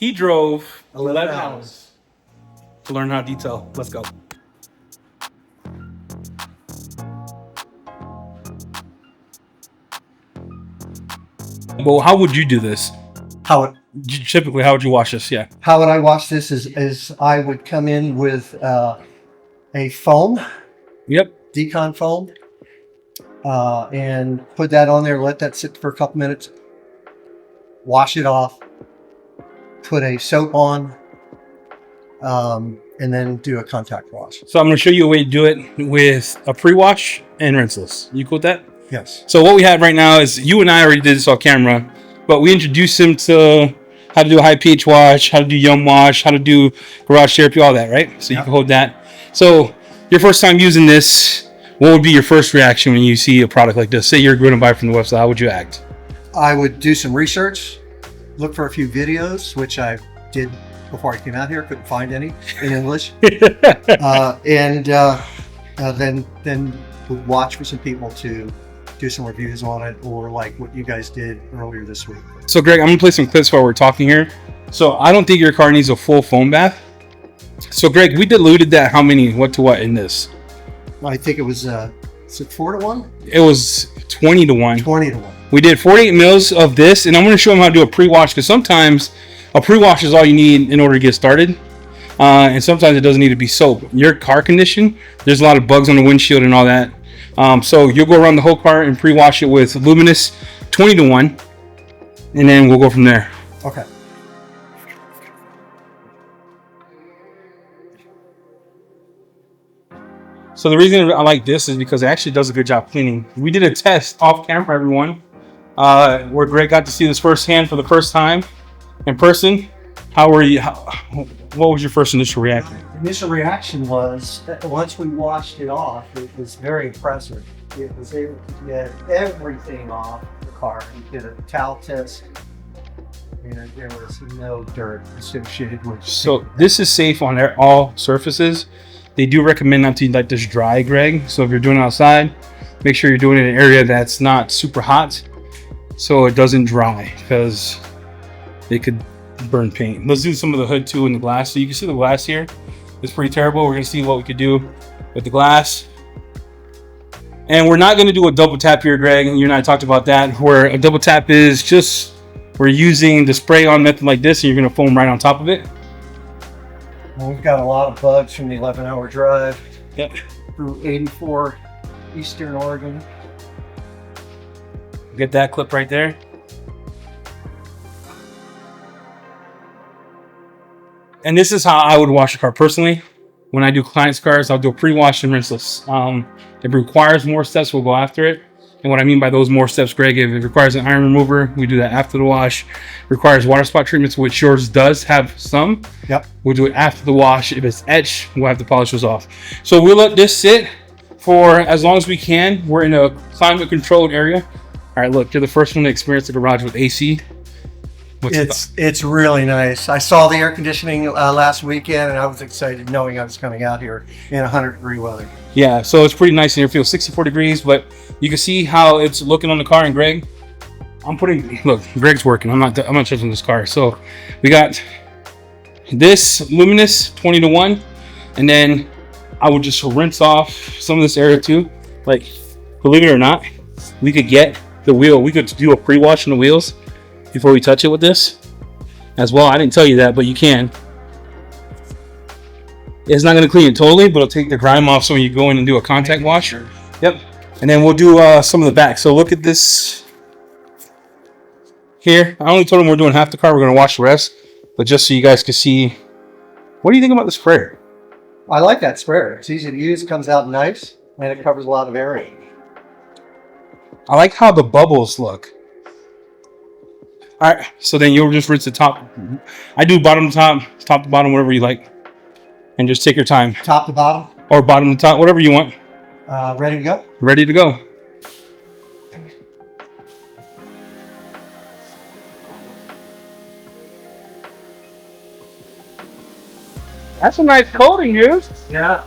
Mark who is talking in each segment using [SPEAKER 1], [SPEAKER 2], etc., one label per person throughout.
[SPEAKER 1] He drove
[SPEAKER 2] 11 hours
[SPEAKER 1] to learn how to detail. Let's go. Well, how would you do this? Typically, how would you wash this? Yeah.
[SPEAKER 2] How would I wash this is I would come in with a foam,
[SPEAKER 1] Yep.
[SPEAKER 2] decon foam, and put that on there, let that sit for a couple minutes, wash it off, put a soap on, and then do a contact wash.
[SPEAKER 1] So I'm going to show you a way to do it with a pre-wash and rinseless. You cool with that?
[SPEAKER 2] Yes.
[SPEAKER 1] So what we have right now is, you and I already did this off camera, but we introduced him to how to do a high pH wash, how to do yum wash, how to do garage therapy, all that, right? So you can hold that. So your first time using this, what would be your first reaction when you see a product like this? Say you're going to buy from the website, how would you act?
[SPEAKER 2] I would do some research, look for a few videos, which I did before I came out here. Couldn't find any in English, and then would watch for some people to do some reviews on it, or like what you guys did earlier this week.
[SPEAKER 1] So Greg, I'm gonna play some clips while we're talking here. So I don't think your car needs a full foam bath. So Greg, we diluted that how many, what to what in this?
[SPEAKER 2] I think it was, is it 4-to-1?
[SPEAKER 1] It was 20-to-1.
[SPEAKER 2] 20-to-1.
[SPEAKER 1] We did 48 mils of this, and I'm gonna show them how to do a pre-wash, because sometimes a pre-wash is all you need in order to get started. And sometimes it doesn't need to be soap. Your car condition, there's a lot of bugs on the windshield and all that. So you'll go around the whole car and pre-wash it with Luminous 20-to-1, and then we'll go from there.
[SPEAKER 2] Okay.
[SPEAKER 1] So the reason I like this is because it actually does a good job cleaning. We did a test off camera, everyone, where Greg got to see this firsthand for the first time in person. How were you? What was your first initial reaction?
[SPEAKER 2] Initial reaction was, once we washed it off, it was very impressive. It was able to get everything off the car. We did a towel test, and there was no dirt associated with it.
[SPEAKER 1] So this is safe on all surfaces. They do recommend not to let this dry, Greg. So if you're doing it outside, make sure you're doing it in an area that's not super hot, so it doesn't dry, because it could burn paint. Let's do some of the hood too in the glass. So you can see the glass here. It's pretty terrible. We're gonna see what we could do with the glass. And we're not gonna do a double tap here, Greg. You and I talked about that, where a double tap is just, we're using the spray on method like this, and you're gonna foam right on top of it.
[SPEAKER 2] Well, we've got a lot of bugs from the 11-hour drive.
[SPEAKER 1] Yep.
[SPEAKER 2] Through 84 Eastern Oregon.
[SPEAKER 1] Get that clip right there. And this is how I would wash a car personally. When I do clients' cars, I'll do a pre-wash and rinseless. If it requires more steps, we'll go after it. And what I mean by those more steps, Greg, if it requires an iron remover, we do that after the wash. Requires water spot treatments, which yours does have some.
[SPEAKER 2] Yep.
[SPEAKER 1] We'll do it after the wash. If it's etched, we'll have to polish those off. So we'll let this sit for as long as we can. We're in a climate-controlled area. All right, look, you're the first one to experience the garage with AC.
[SPEAKER 2] It's really nice. I saw the air conditioning last weekend, and I was excited knowing I was coming out here in 100-degree weather.
[SPEAKER 1] Yeah, so it's pretty nice in here. It feels 64 degrees, but you can see how it's looking on the car. And Greg, look, Greg's working. I'm not touching this car. So we got this Luminous 20-to-1, and then I would just rinse off some of this area too. Like, believe it or not, we could get the wheel. We could do a pre-wash on the wheels before we touch it with this as well. I didn't tell you that, but you can. It's not going to clean it totally, but it'll take the grime off. So when you go in and do a contact wash, yep. And then we'll do some of the back. So look at this here. I only told them we're doing half the car. We're going to wash the rest, but just so you guys can see. What do you think about the sprayer?
[SPEAKER 2] I like that sprayer. It's easy to use, comes out nice, and it covers a lot of area.
[SPEAKER 1] I like how the bubbles look. All right, so then you'll just rinse the top. I do bottom to top, top to bottom, whatever you like. And just take your time.
[SPEAKER 2] Top to bottom?
[SPEAKER 1] Or bottom to top, whatever you want.
[SPEAKER 2] Ready to go?
[SPEAKER 1] Ready to go. That's a nice coating, dude.
[SPEAKER 2] Yeah.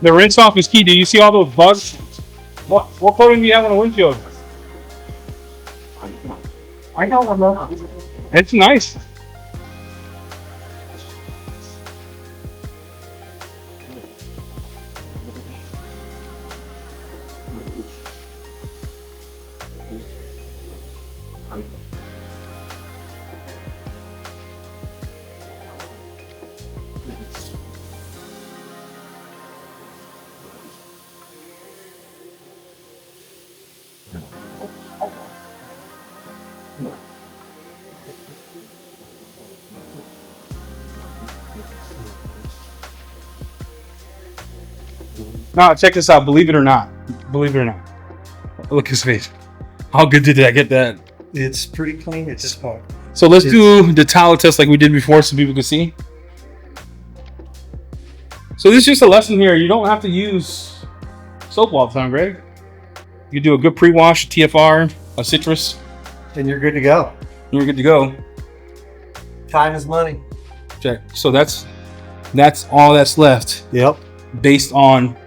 [SPEAKER 1] The rinse off is key. Do you see all those bugs? What coating do you have on the windshield?
[SPEAKER 2] I don't remember.
[SPEAKER 1] It's nice. Now check this out. Believe it or not. Believe it or not. Look at his face. How good did I get that?
[SPEAKER 2] It's pretty clean at this point.
[SPEAKER 1] So let's do the towel test like we did before so people can see. So this is just a lesson here. You don't have to use soap all the time, Greg. You do a good pre-wash, a TFR, a citrus,
[SPEAKER 2] And you're good to go.
[SPEAKER 1] and you're good to go.
[SPEAKER 2] Time is money.
[SPEAKER 1] Check. So that's all that's left
[SPEAKER 2] Yep.
[SPEAKER 1] based on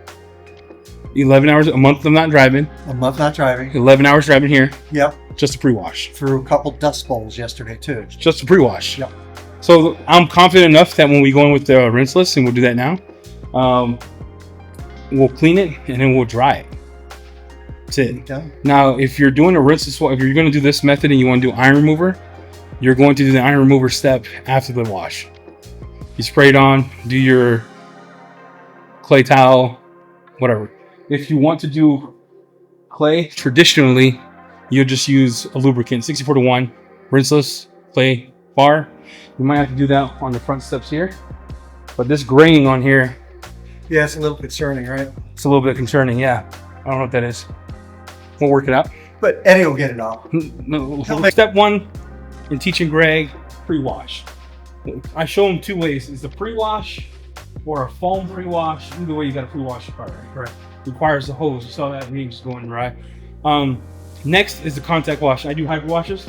[SPEAKER 1] 11 hours, a month of not driving,
[SPEAKER 2] A month not driving.
[SPEAKER 1] 11 hours driving here,
[SPEAKER 2] Yep.
[SPEAKER 1] just a pre-wash.
[SPEAKER 2] Threw a couple dust bowls yesterday too.
[SPEAKER 1] Just a pre-wash.
[SPEAKER 2] Yep.
[SPEAKER 1] So I'm confident enough that when we go in with the rinseless, and we'll do that now, we'll clean it and then we'll dry it. That's it.
[SPEAKER 2] Okay.
[SPEAKER 1] Now, if you're doing a rinseless, if you're going to do this method and you want to do iron remover, you're going to do the iron remover step after the wash. You spray it on, do your clay towel, whatever. If you want to do clay, traditionally, you'll just use a lubricant, 64-to-1, rinseless, clay, bar. You might have to do that on the front steps here. But this graining on here,
[SPEAKER 2] Yeah, it's a little concerning, right?
[SPEAKER 1] it's a little bit concerning, yeah. I don't know what that is. We'll work it out.
[SPEAKER 2] But Eddie will get it off.
[SPEAKER 1] No, step one in teaching Greg, pre-wash. I show him two ways. It's a pre-wash or a foam pre-wash. Either way, you got to pre-wash your car, right? Requires the hose. You saw that me just going dry. Next is the contact wash. I do hydro washes,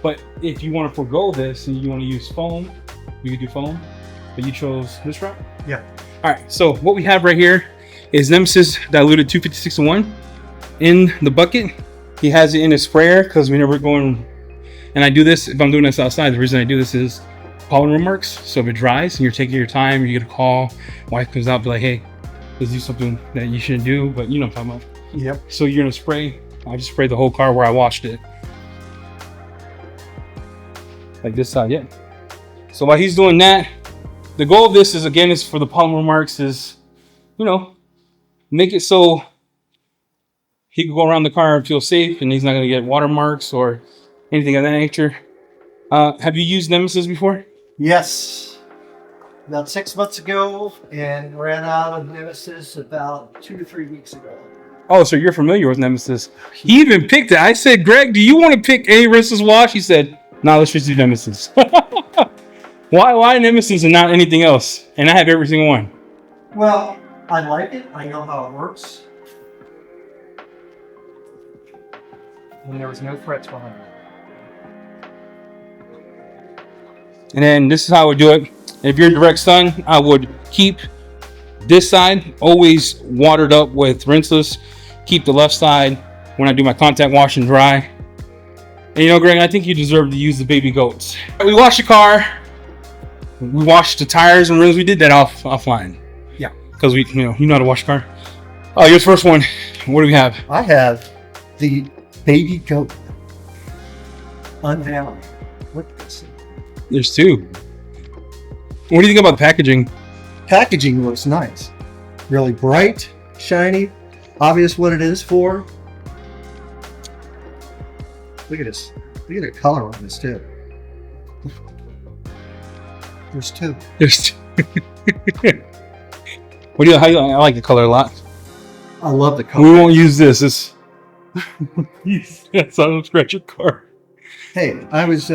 [SPEAKER 1] but if you want to forego this and you want to use foam, you can do foam, but you chose this route.
[SPEAKER 2] Yeah.
[SPEAKER 1] All right, so what we have right here is Nemesis diluted 256-to-1 in the bucket. He has it in his sprayer because we never going, and I do this, if I'm doing this outside, the reason I do this is pollen remarks. So if it dries and you're taking your time, you get a call, wife comes out, be like, hey, let's do something that you shouldn't do, but you know what I'm talking about.
[SPEAKER 2] Yep.
[SPEAKER 1] So you're gonna spray, I just sprayed the whole car where I washed it. Like this side, yeah. So while he's doing that, the goal of this is, again, is for the pollen remarks is, you know, make it so he can go around the car and feel safe and he's not gonna get watermarks or anything of that nature. Have you used Nemesis before?
[SPEAKER 2] Yes. About 6 months ago, and ran out of Nemesis about 2 to 3 weeks ago.
[SPEAKER 1] Oh, so you're familiar with Nemesis. He even picked it. I said, Greg, do you want to pick a rinseless wash? He said, no, let's just do Nemesis. Why Nemesis and not anything else? And I have every single one.
[SPEAKER 2] Well, I like it. I know how it works. And there was no threats behind it.
[SPEAKER 1] And then this is how I would do it. If you're a direct sun, I would keep this side always watered up with rinseless. Keep the left side when I do my contact wash and dry. And you know, Greg, I think you deserve to use the baby goats. We washed the car. We washed the tires and rims. We did that offline.
[SPEAKER 2] Yeah.
[SPEAKER 1] Because you know how to wash the car. Oh, your first one. What do we have?
[SPEAKER 2] I have the baby goat. Unbound. Look at this.
[SPEAKER 1] There's two. What do you think about the packaging?
[SPEAKER 2] Packaging looks nice. Really bright, shiny, obvious what it is for. Look at this. Look at the color on this too. There's two.
[SPEAKER 1] There's two. I like the color a lot.
[SPEAKER 2] I love the color.
[SPEAKER 1] We won't use this. It's that's on scratch your car.
[SPEAKER 2] Hey, I was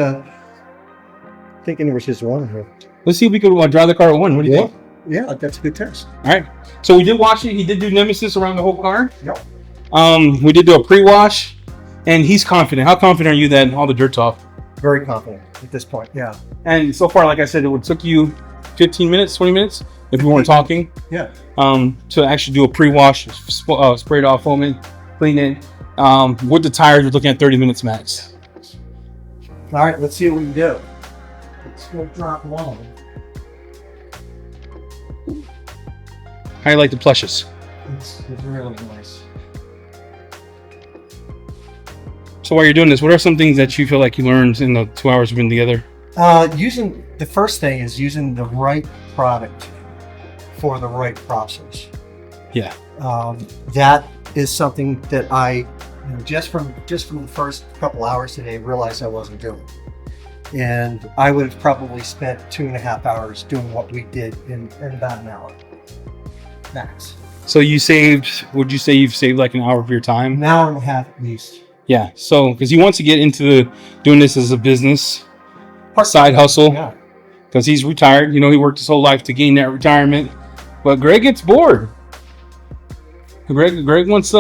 [SPEAKER 2] thinking there was just one here.
[SPEAKER 1] Let's see if we could dry the car at one. What do you think?
[SPEAKER 2] Yeah, that's a good test.
[SPEAKER 1] All right. So we did wash it. He did do Nemesis around the whole car.
[SPEAKER 2] Yep.
[SPEAKER 1] We did do a pre-wash, and he's confident. How confident are you that all the dirt's off?
[SPEAKER 2] Very confident at this point. Yeah.
[SPEAKER 1] And so far, like I said, it would took you 15 minutes, 20 minutes. if we weren't talking.
[SPEAKER 2] Yeah.
[SPEAKER 1] To actually do a pre-wash, spray it off, foam it, clean it. With the tires, we're looking at 30 minutes max.
[SPEAKER 2] All right, let's see what we can do. Let's go drop one.
[SPEAKER 1] How you like the plushes?
[SPEAKER 2] It's really nice.
[SPEAKER 1] So while you're doing this, what are some things that you feel like you learned in the 2 hours we've been together?
[SPEAKER 2] Using the first thing is using the right product for the right process.
[SPEAKER 1] Yeah.
[SPEAKER 2] That is something that I, just from the first couple hours today, realized I wasn't doing. And I would have probably spent 2.5 hours doing what we did in about an hour max.
[SPEAKER 1] So you saved, would you say you've saved like an hour of your time?
[SPEAKER 2] An hour and a half at least.
[SPEAKER 1] Yeah. So, because he wants to get into doing this as a business, side hustle.
[SPEAKER 2] Yeah.
[SPEAKER 1] Because he's retired. He worked his whole life to gain that retirement. But Greg gets bored. Greg wants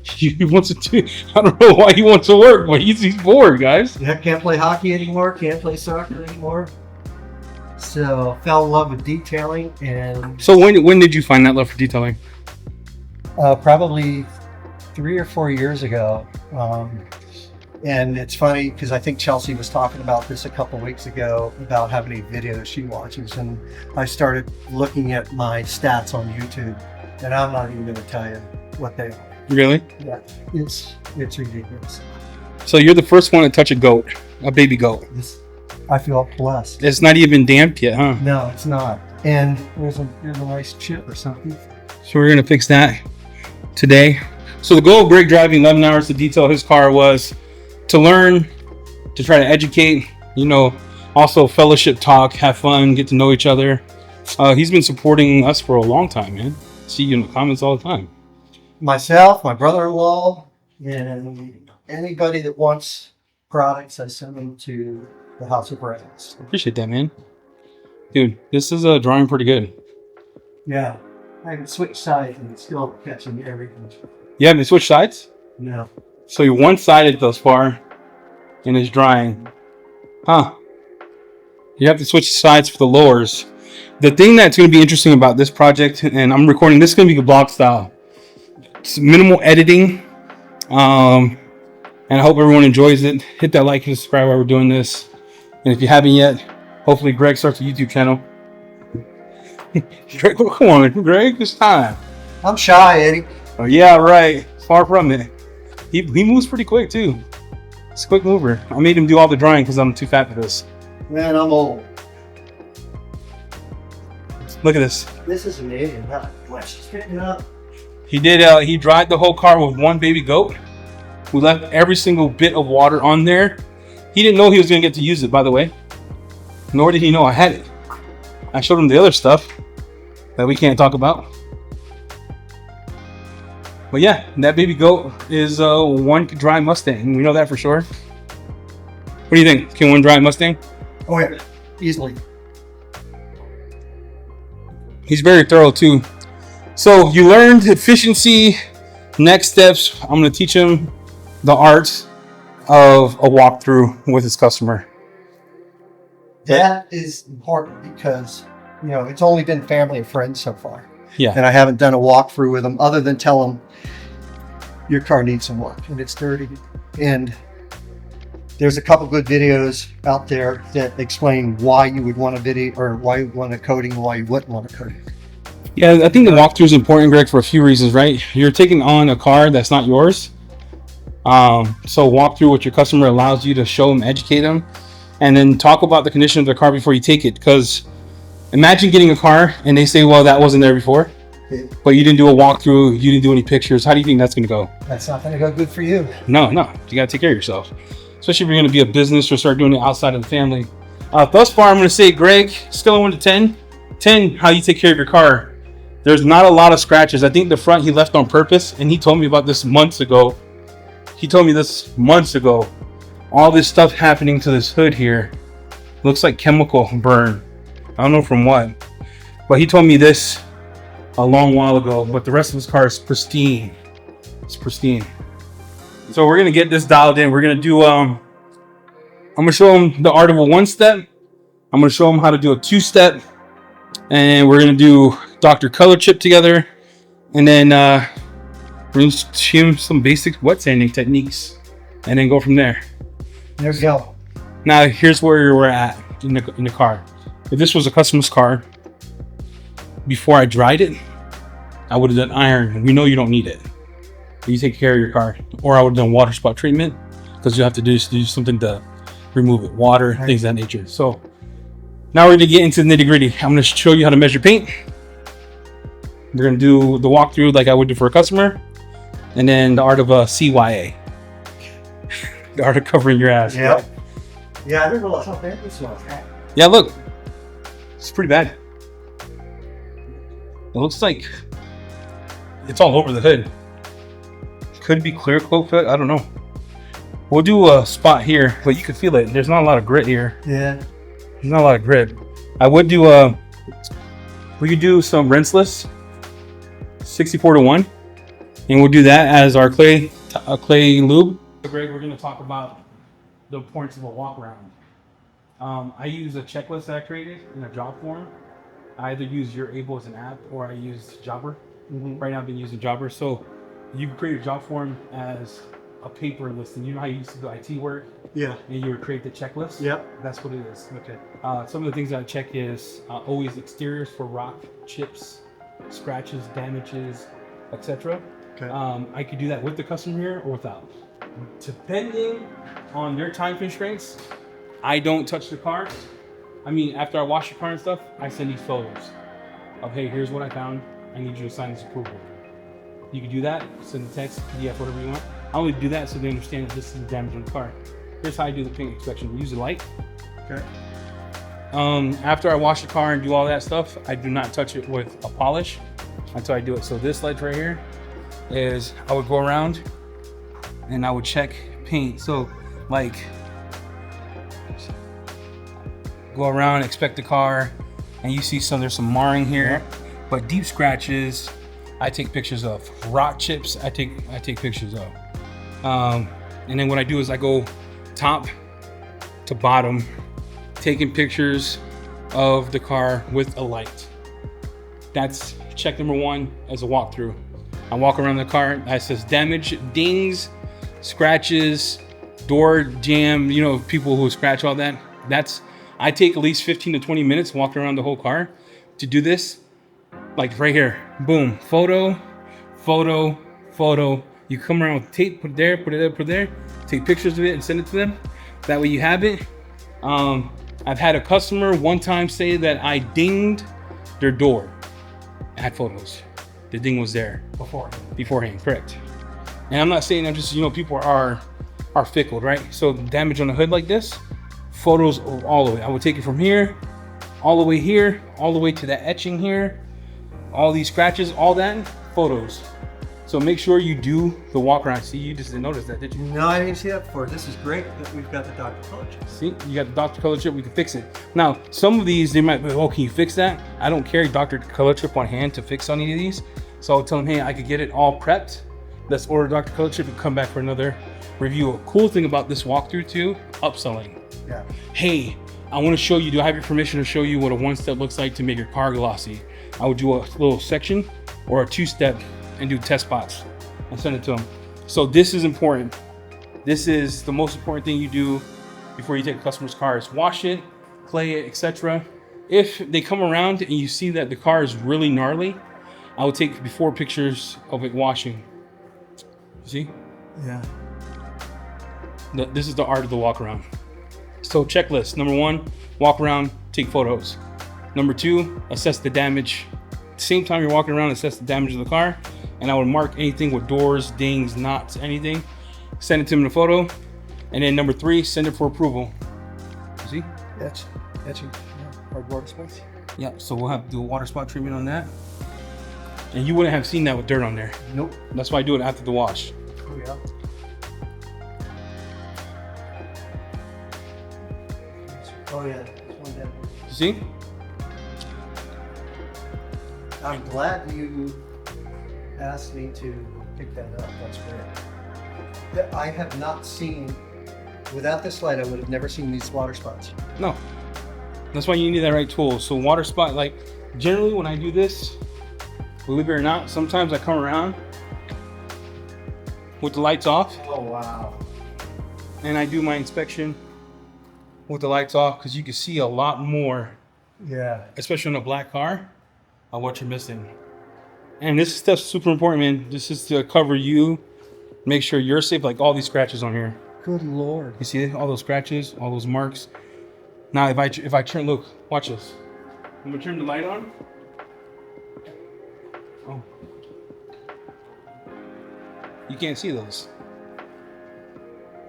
[SPEAKER 1] he wants to. I don't know why he wants to work, but he's bored, guys.
[SPEAKER 2] Yeah, can't play hockey anymore. Can't play soccer anymore. So fell in love with detailing, and
[SPEAKER 1] So when did you find that love for detailing?
[SPEAKER 2] probably 3 or 4 years ago. And it's funny because I think Chelsea was talking about this a couple weeks ago about how many videos she watches, and I started looking at my stats on YouTube, and I'm not even going to tell you what they are.
[SPEAKER 1] Really?
[SPEAKER 2] Yeah, it's ridiculous.
[SPEAKER 1] So you're the first one to touch a baby goat.
[SPEAKER 2] I feel blessed.
[SPEAKER 1] It's not even damp yet, huh?
[SPEAKER 2] No, it's not. And there's a nice chip or something.
[SPEAKER 1] So we're gonna fix that today. So the goal of Greg driving 11 hours to detail his car was to learn, to try to educate, also fellowship talk, have fun, get to know each other. He's been supporting us for a long time, man. See you in the comments all the time.
[SPEAKER 2] Myself, my brother-in-law, and anybody that wants products, I send them to the House of Brands.
[SPEAKER 1] Appreciate that, man. Dude, this is drawing pretty good.
[SPEAKER 2] Yeah. I can switch sides and it's still catching everything.
[SPEAKER 1] You haven't switched sides?
[SPEAKER 2] No.
[SPEAKER 1] So you're one-sided thus far and it's drying. Huh. You have to switch sides for the lowers. The thing that's going to be interesting about this project, and I'm recording, this is going to be vlog style. It's minimal editing. And I hope everyone enjoys it. Hit that like and subscribe while we're doing this. And if you haven't yet, hopefully Greg starts a YouTube channel. Greg, come on, Greg, it's time.
[SPEAKER 2] I'm shy, Eddie.
[SPEAKER 1] Oh, yeah, right. Far from it. He moves pretty quick, too. He's a quick mover. I made him do all the drawing because I'm too fat for this.
[SPEAKER 2] Man, I'm old.
[SPEAKER 1] Look at this.
[SPEAKER 2] This is amazing. How much is getting up?
[SPEAKER 1] He did. He dried the whole car with one baby goat. We left every single bit of water on there. He didn't know he was going to get to use it, by the way. Nor did he know I had it. I showed him the other stuff that we can't talk about. But yeah, that baby goat is one dry Mustang. We know that for sure. What do you think? Can one dry Mustang?
[SPEAKER 2] Oh, yeah. Easily.
[SPEAKER 1] He's very thorough too. So you learned efficiency. Next steps, I'm going to teach him the art of a walkthrough with his customer.
[SPEAKER 2] That is important because, it's only been family and friends so far.
[SPEAKER 1] Yeah.
[SPEAKER 2] And I haven't done a walkthrough with them other than tell them your car needs some work and it's dirty. And there's a couple good videos out there that explain why you would want a video or why you want a coating and why you wouldn't want a coating.
[SPEAKER 1] Yeah, I think the walkthrough is important, Greg, for a few reasons, right? You're taking on a car that's not yours. So walkthrough with your customer allows you to show them, educate them, and then talk about the condition of the car before you take it. Because imagine getting a car and they say, well, that wasn't there before, but you didn't do a walkthrough, you didn't do any pictures. How do you think that's going to go?
[SPEAKER 2] That's not going to go good for you.
[SPEAKER 1] No, you got to take care of yourself. Especially if you're going to be a business or start doing it outside of the family. Thus far, I'm going to say, Greg, scale of 1 to 10. 10, how you take care of your car. There's not a lot of scratches. I think the front he left on purpose, and he told me about this months ago. All this stuff happening to this hood here. Looks like chemical burn. I don't know from what. But he told me this a long while ago. But the rest of his car is pristine. It's pristine. So we're going to get this dialed in. We're going to do, I'm going to show him the art of a 1-step. I'm going to show him how to do a 2-step. And we're gonna do Dr. Color Chip together, and then we're gonna show him some basic wet sanding techniques, and then go from there.
[SPEAKER 2] There we go.
[SPEAKER 1] Now here's where we're at in the car. If this was a customer's car, before I dried it, I would have done iron. We know you don't need it. You take care of your car, or I would have done water spot treatment, because you have to do something to remove it, water, things of that nature. So now we're gonna get into the nitty gritty. I'm gonna show you how to measure paint. We're gonna do the walkthrough like I would do for a customer, and then the art of a CYA, the art of covering your ass.
[SPEAKER 2] Yep. Yeah, I didn't realize how bad this was.
[SPEAKER 1] Yeah, look, it's pretty bad. It looks like it's all over the hood. Could be clear coat fit, I don't know. We'll do a spot here, but you can feel it. There's not a lot of grit here.
[SPEAKER 2] Yeah.
[SPEAKER 1] There's not a lot of grit. I would do we could do some rinseless 64-1, and we'll do that as our clay lube. So Greg, we're going to talk about the importance of a walk around. I use a checklist that I created in a job form. I either use Your Able as an app, or I use Jobber. Right now I've been using Jobber. So you can create a job form as a paper listing. You know how you used to do IT work?
[SPEAKER 2] Yeah.
[SPEAKER 1] And you would create the checklist?
[SPEAKER 2] Yep.
[SPEAKER 1] That's what it is.
[SPEAKER 2] Okay.
[SPEAKER 1] Some of the things that I check is always exteriors for rock, chips, scratches, damages, etc.
[SPEAKER 2] Okay.
[SPEAKER 1] I could do that with the customer here or without. Depending on their time constraints, I don't touch the car. I mean, after I wash the car and stuff, I send these photos of, hey, here's what I found. I need you to sign this approval. You can do that, send the text, PDF, whatever you want. I only do that so they understand that this is damage on the car. Here's how I do the paint inspection. Use the light.
[SPEAKER 2] Okay.
[SPEAKER 1] After I wash the car and do all that stuff, I do not touch it with a polish until I do it. So this light right here is, I would go around and I would check paint. So like, go around, inspect the car, and you see there's some marring here, but deep scratches, I take pictures of. Rock chips, I take pictures of. And then what I do is I go top to bottom, taking pictures of the car with a light. That's check number one as a walkthrough. I walk around the car, that says damage, dings, scratches, door jam, you know, people who scratch all that. I take at least 15 to 20 minutes walking around the whole car to do this. Like right here, boom, photo, photo, photo. You come around with tape, put it there, put it there, put it there, take pictures of it and send it to them. That way you have it. I've had a customer one time say that I dinged their door. I had photos. The ding was there. Beforehand, correct. And I'm not saying I'm just, you know, people are fickle, right? So damage on the hood like this, photos of all of it. I would take it from here, all the way here, all the way to that etching here, all these scratches, all that, photos. So make sure you do the walk around. See, you just didn't notice that, did you?
[SPEAKER 2] No, I didn't see that before. This is great that we've got the Dr. Color Chip.
[SPEAKER 1] See, you got the Dr. Color Chip, we can fix it. Now, some of these, they might be, oh, can you fix that? I don't carry Dr. Color Chip on hand to fix any of these. So I'll tell them, hey, I could get it all prepped. Let's order Dr. Color Chip and come back for another review. A cool thing about this walkthrough too, upselling.
[SPEAKER 2] Yeah.
[SPEAKER 1] Hey, I want to show you, do I have your permission to show you what a one-step looks like to make your car glossy? I would do a little section or a two-step and do test spots and send it to them. So this is important. This is the most important thing you do before you take a customer's car is wash it, clay it, etc. If they come around and you see that the car is really gnarly, I will take before pictures of it washing. See?
[SPEAKER 2] Yeah.
[SPEAKER 1] This is the art of the walk around. So checklist, number one, walk around, take photos. Number two, assess the damage. Same time you're walking around, assess the damage of the car. And I would mark anything with doors, dings, knots, anything. Send it to them in a photo. And then number three, send it for approval. See?
[SPEAKER 2] Etching. Yeah. Hard water spots.
[SPEAKER 1] Yeah, so we'll have to do a water spot treatment on that. And you wouldn't have seen that with dirt on there.
[SPEAKER 2] Nope.
[SPEAKER 1] That's why I do it after the wash.
[SPEAKER 2] Oh, yeah. Oh, yeah. This one down here.
[SPEAKER 1] See?
[SPEAKER 2] I'm glad you asked me to pick that up. That's great. I have not seen, without this light, I would have never seen these water spots.
[SPEAKER 1] No. That's why you need that right tool. So water spot, like Generally, when I do this, believe it or not, sometimes I come around with the lights off.
[SPEAKER 2] Oh, wow.
[SPEAKER 1] And I do my inspection with the lights off because you can see a lot more,
[SPEAKER 2] Yeah.
[SPEAKER 1] especially in a black car, on what you're missing. And this stuff's super important, man. This is to cover you, make sure you're safe. Like all these scratches on here.
[SPEAKER 2] Good Lord.
[SPEAKER 1] You see all those scratches, all those marks. Now, if I turn, look, watch this. I'm gonna turn the light on. Oh, you can't see those.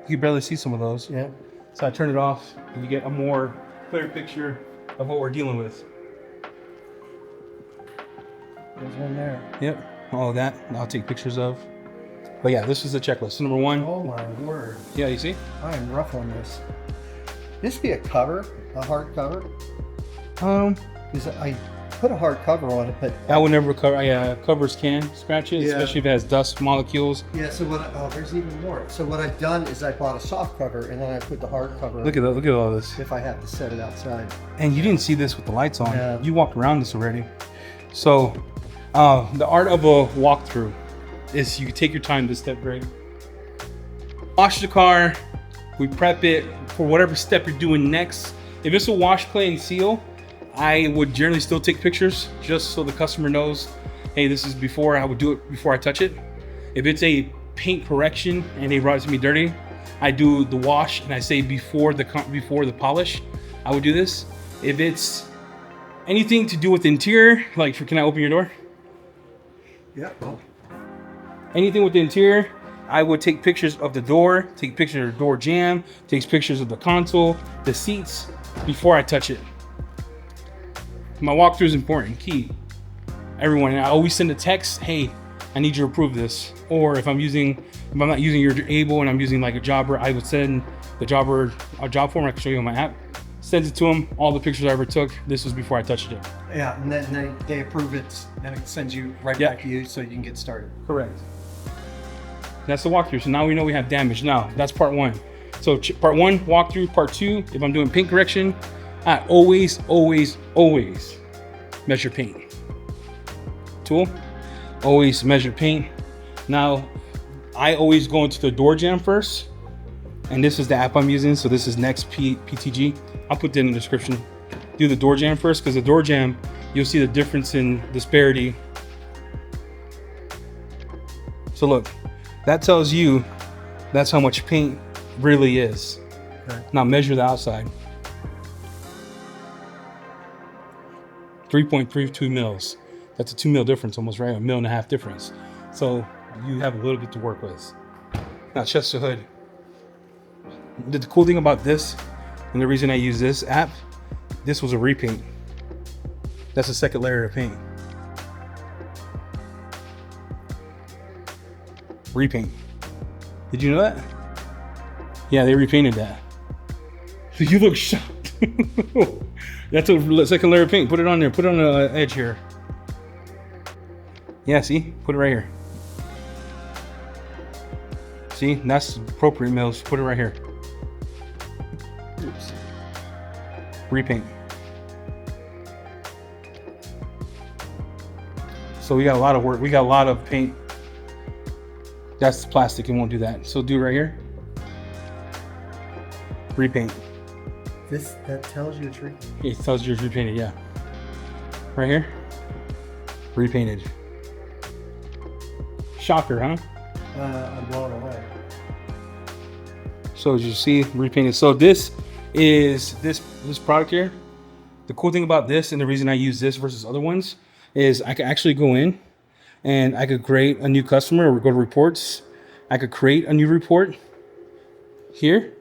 [SPEAKER 1] You can barely see some of those.
[SPEAKER 2] Yeah.
[SPEAKER 1] So I turn it off, and you get a more clear picture of what we're dealing with.
[SPEAKER 2] There's one there.
[SPEAKER 1] Yep, all of that I'll take pictures of. But yeah, this is the checklist. So number one.
[SPEAKER 2] Oh my word.
[SPEAKER 1] Yeah, you see?
[SPEAKER 2] I am rough on this. This be a cover, a hard cover? Because I put a hard cover on it, but
[SPEAKER 1] I would never cover. Yeah, covers can scratch it,
[SPEAKER 2] Yeah.
[SPEAKER 1] especially if it has dust molecules.
[SPEAKER 2] yeah. So what? Oh, there's even more. So what I've done is I bought a soft cover and then I put the hard cover.
[SPEAKER 1] Look at that. Look at all this.
[SPEAKER 2] If I have to set it outside.
[SPEAKER 1] And you didn't see this with the lights on.
[SPEAKER 2] Yeah.
[SPEAKER 1] You walked around this already. So, the art of a walkthrough is you take your time this step, Greg. Wash the car. We prep it for whatever step you're doing next. If it's a wash, clay, and seal, I would generally still take pictures just so the customer knows, hey, this is before. I would do it before I touch it. If it's a paint correction and they brought it to me dirty, I do the wash and I say before the polish, I would do this. If it's anything to do with the interior, like can I open your door?
[SPEAKER 2] Yeah.
[SPEAKER 1] Anything with the interior, I would take pictures of the door, take pictures of the door jamb, take pictures of the console, the seats, before I touch it. My walkthrough is important, key. Everyone, and I always send a text, hey, I need you to approve this. Or if I'm not using your able and I'm using like a jobber, I would send the jobber a job form. I can show you on my app. Sends it to them, all the pictures I ever took. This was before I touched it.
[SPEAKER 2] Yeah, and then they approve it, and it sends you right
[SPEAKER 1] Yeah.
[SPEAKER 2] back to you so you can get started.
[SPEAKER 1] Correct. That's the walkthrough. So now we know we have damage. Now that's part one. So part one, walkthrough. Part two, if I'm doing paint correction, I always measure paint. Tool, always measure paint. Now, I always go into the door jamb first. And this is the app I'm using. So this is Next PTG. I'll put that in the description. Do the door jamb first, because the door jamb, you'll see the difference in disparity. So look, that tells you that's how much paint really is.
[SPEAKER 2] Okay.
[SPEAKER 1] Now measure the outside. 3.32 mils. That's a 2 mil difference almost, right? 1.5 mil difference. So you have a little bit to work with. Now chest to hood. The cool thing about this, and the reason I use this app, this was a repaint. That's the second layer of paint. Repaint. Did you know that? Yeah, they repainted that. You look shocked. That's a second layer of paint. Put it on there. Put it on the edge here. Yeah, see? Put it right here. See? That's appropriate mils. Put it right here. Oops. Repaint. So we got a lot of work. We got a lot of paint. That's plastic. It won't do that. So do it right here. Repaint.
[SPEAKER 2] That tells you it's repainted.
[SPEAKER 1] It tells you it's repainted, yeah. Right here. Repainted. Shocker, huh?
[SPEAKER 2] I'm blown away.
[SPEAKER 1] So as you see, repainted. So this is this product here. The cool thing about this, and the reason I use this versus other ones, is I can actually go in and I could create a new customer, or go to reports. I could create a new report here,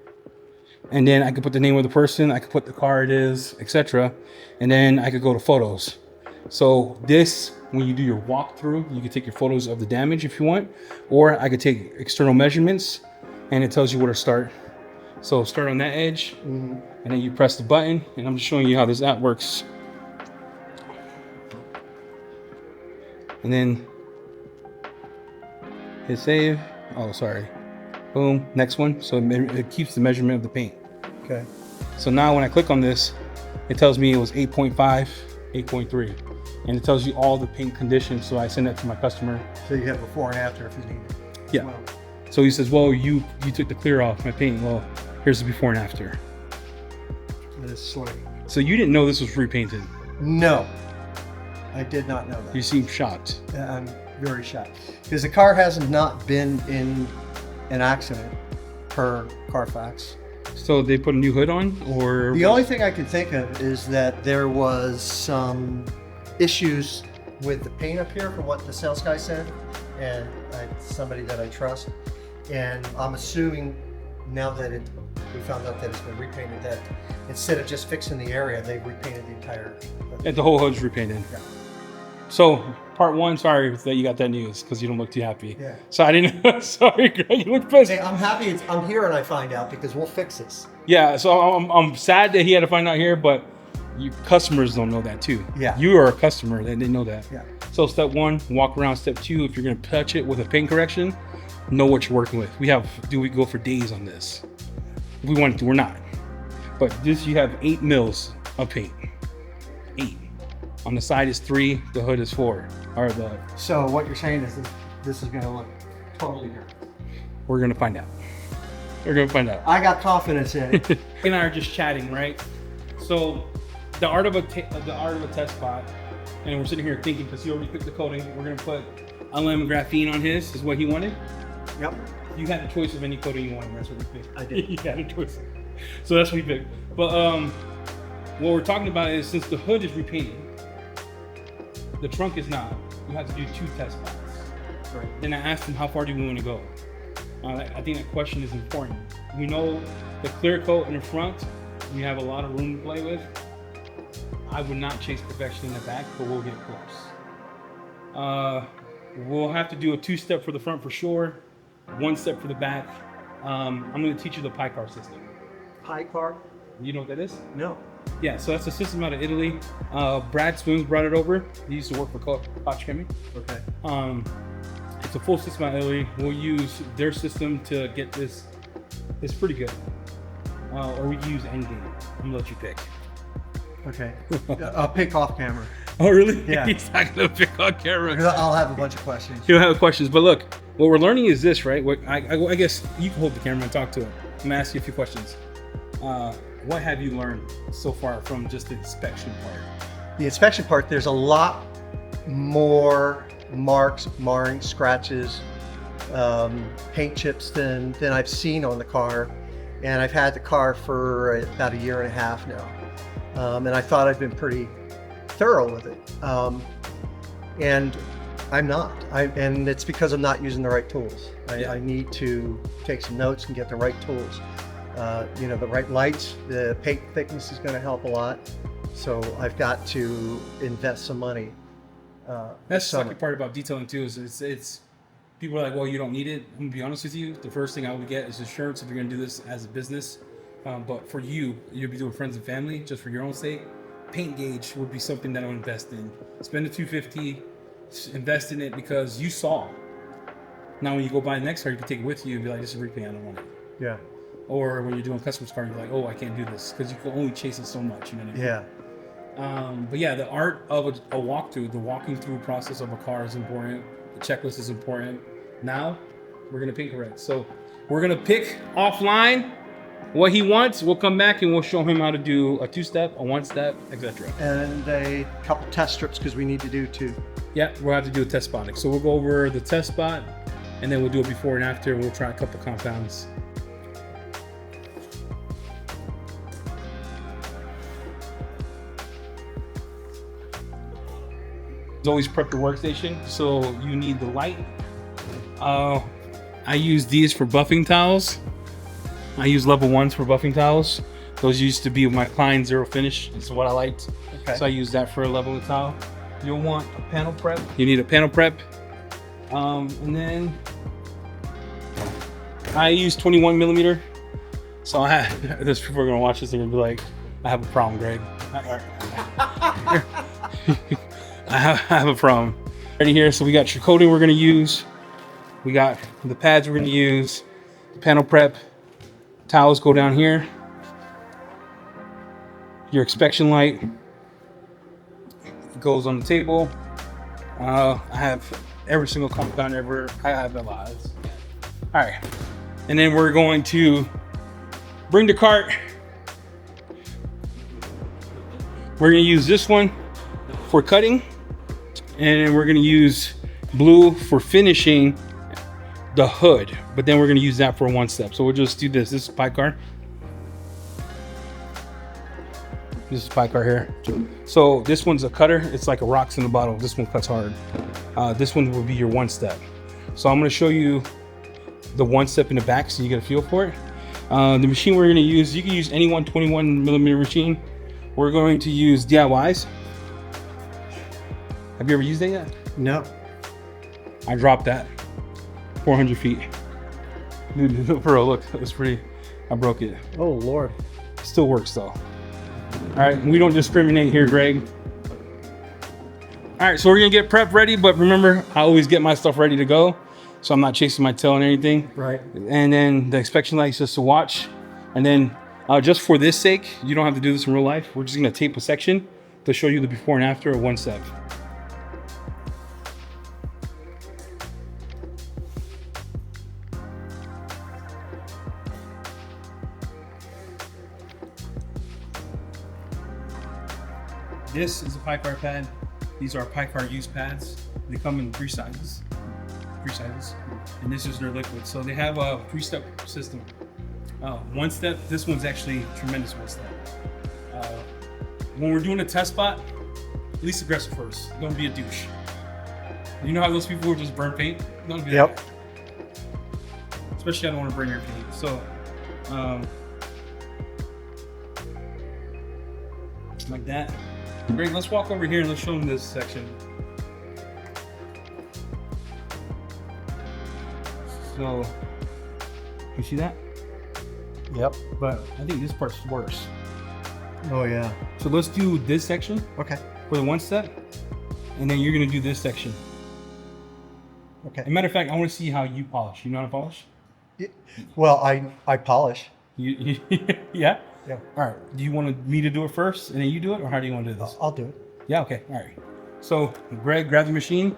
[SPEAKER 1] and then I could put the name of the person, I could put the car it is, etc. And then I could go to photos. So this, when you do your walkthrough, you can take your photos of the damage if you want, or I could take external measurements, and it tells you where to start. So start on that edge, and then you press the button, and I'm just showing you how this app works. And then hit save. Oh, sorry. Boom. Next one. So it keeps the measurement of the paint.
[SPEAKER 2] Okay.
[SPEAKER 1] So now when I click on this, it tells me it was 8.5, 8.3. and it tells you all the paint conditions. So I send that to my customer.
[SPEAKER 2] So you have before and after if you need it.
[SPEAKER 1] Yeah.
[SPEAKER 2] Well,
[SPEAKER 1] So he says, well, you took the clear off my paint. Well, here's the before and after.
[SPEAKER 2] this slick.
[SPEAKER 1] So you didn't know this was repainted.
[SPEAKER 2] No, I did not know that.
[SPEAKER 1] You seem shocked.
[SPEAKER 2] I'm very shocked because the car has not been in an accident per Carfax.
[SPEAKER 1] So they put a new hood on, or
[SPEAKER 2] The only thing I can think of is that there was some issues with the paint up here from what the sales guy said, and somebody that I trust. And I'm assuming now that we found out that it's been repainted, that instead of just fixing the area, they've repainted the entire.
[SPEAKER 1] and the whole hood's repainted.
[SPEAKER 2] Yeah.
[SPEAKER 1] So part one, sorry that you got that news because you don't look too happy.
[SPEAKER 2] Yeah.
[SPEAKER 1] So I didn't. Sorry, Greg, you look pissed.
[SPEAKER 2] Hey, I'm happy I'm here and I find out because we'll fix this.
[SPEAKER 1] Yeah. So I'm sad that he had to find out here, but you customers don't know that too.
[SPEAKER 2] Yeah.
[SPEAKER 1] You are a customer, they didn't know that.
[SPEAKER 2] Yeah.
[SPEAKER 1] So step one, walk around. Step two, if you're gonna touch it with a paint correction, know what you're working with. We go for days on this. If we wanted to, we're not. But this, you have 8 mils of paint. 8. On the side is 3, the hood is 4. Or
[SPEAKER 2] So what you're saying is this is going to look totally different.
[SPEAKER 1] we're gonna find out. We're gonna find out.
[SPEAKER 2] I got confidence in it.
[SPEAKER 1] He and I are just chatting, right? So the art of a test spot, and we're sitting here thinking because he already picked the coating. We're gonna put LM graphene on his. Is what he wanted.
[SPEAKER 2] Yep.
[SPEAKER 1] You had the choice of any coating you wanted. That's what we picked.
[SPEAKER 2] I did.
[SPEAKER 1] You had a choice. So that's what we picked. But what we're talking about is since the hood is repainted, the trunk is not. You have to do 2 test spots.
[SPEAKER 2] Right.
[SPEAKER 1] Then I asked him, how far do we want to go? I think that question is important. We know the clear coat in the front, we have a lot of room to play with. I would not chase perfection in the back, but we'll get close. We'll have to do a 2-step for the front for sure, 1 step for the back. I'm going to teach you the PICAR system.
[SPEAKER 2] PICAR?
[SPEAKER 1] You know what that is?
[SPEAKER 2] No.
[SPEAKER 1] Yeah, so that's a system out of Italy. Brad Swims brought it over. He used to work for Koch Chemie.
[SPEAKER 2] Okay.
[SPEAKER 1] It's a full system out of Italy. We'll use their system to get this. It's pretty good. Or we can use Endgame. I'm gonna let you pick.
[SPEAKER 2] Okay. I'll pick off camera.
[SPEAKER 1] Oh, really?
[SPEAKER 2] Yeah.
[SPEAKER 1] He's not gonna pick on camera.
[SPEAKER 2] I'll have a bunch of questions.
[SPEAKER 1] He'll have questions, but look, what we're learning is this, right? What I guess you can hold the camera and talk to it. I'm gonna ask you a few questions. What have you learned so far from just the inspection part?
[SPEAKER 2] The inspection part, there's a lot more marks, marring, scratches, paint chips than I've seen on the car. And I've had the car for about 1.5 years now. And I thought I'd been pretty thorough with it. And I'm not. And it's because I'm not using the right tools. I need to take some notes and get the right tools. The right lights, the paint thickness is going to help a lot. So I've got to invest some money.
[SPEAKER 1] That's the second part about detailing too. Is it's people are like, well, you don't need it. I'm gonna be honest with you. The first thing I would get is insurance if you're gonna do this as a business. But for you'll be doing friends and family just for your own sake. Paint gauge would be something that I would invest in. Spend the $250, invest in it because you saw. Now when you go buy the next car, you can take it with you and be like, this is repaint, I don't want it.
[SPEAKER 2] Yeah.
[SPEAKER 1] Or when you're doing customer's car, you're like, oh, I can't do this because you can only chase it so much. You know what I mean?
[SPEAKER 2] Yeah.
[SPEAKER 1] But yeah, the art of a walkthrough, the walking through process of a car is important. The checklist is important. Now, we're gonna paint correct. So we're gonna pick offline what he wants. We'll come back and we'll show him how to do a 2-step, a 1-step, etc.
[SPEAKER 2] And a couple test strips because we need to do 2.
[SPEAKER 1] Yeah, we'll have to do a test spotting. So we'll go over the test spot and then we'll do it before and after. We'll try a couple compounds. Always prep your workstation, so you need the light. I use these for buffing towels. I use level 1s for buffing towels. Those used to be my Klein Zero Finish. It's what I liked.
[SPEAKER 2] Okay.
[SPEAKER 1] So I use that for a level of towel. You'll want a panel prep. You need a panel prep. And then I use 21 millimeter. So there's people are gonna watch this and gonna be like, I have a problem, Greg. I have a problem. Ready here, so we got your coating we're gonna use. We got the pads we're gonna use. The panel prep. Towels go down here. Your inspection light goes on the table. I have every single compound ever. I have a lot. All right, and then we're going to bring the cart. We're gonna use this one for cutting, and we're gonna use blue for finishing the hood, but then we're gonna use that for one step. So we'll just do this. This is pie car. This is pie car here. So this one's a cutter. It's like a rocks in the bottle. This one cuts hard. This one will be your one step. So I'm gonna show you the one step in the back so you get a feel for it. The machine we're gonna use, you can use any 121mm machine. We're going to use DIYs. Have you ever used that yet?
[SPEAKER 2] No.
[SPEAKER 1] I dropped that 400 feet. Dude, for real, look, it was pretty, I broke it.
[SPEAKER 2] Oh, Lord.
[SPEAKER 1] Still works though. All right, we don't discriminate here, Greg. All right, so we're gonna get prep ready, but remember, I always get my stuff ready to go, so I'm not chasing my tail and anything.
[SPEAKER 2] Right.
[SPEAKER 1] And then the inspection light is just to watch. And then just for this sake, you don't have to do this in real life. We're just gonna tape a section to show you the before and after of one step. This is a pie car pad. These are pie car use pads. They come in three sizes, and this is their liquid. So they have a three-step system. One step, this one's actually tremendous one step. When we're doing a test spot, least aggressive first. Don't be a douche. You know how those people who just burn paint? Don't be that guy. Especially I don't want to burn your paint. So, like that. Great, let's walk over here and let's show them this section. So, you see that?
[SPEAKER 2] Yep.
[SPEAKER 1] But I think this part's worse.
[SPEAKER 2] Oh, yeah.
[SPEAKER 1] So let's do this section.
[SPEAKER 2] Okay.
[SPEAKER 1] For the one step, and then you're gonna do this section.
[SPEAKER 2] Okay.
[SPEAKER 1] As a matter of fact, I want to see how you polish. You know how to polish?
[SPEAKER 2] Well, I polish.
[SPEAKER 1] You yeah?
[SPEAKER 2] Yeah.
[SPEAKER 1] All right. Do you want me to do it first, and then you do it, or how do you want to do this?
[SPEAKER 2] I'll do it.
[SPEAKER 1] Yeah. Okay. All right. So, Greg, grab the machine.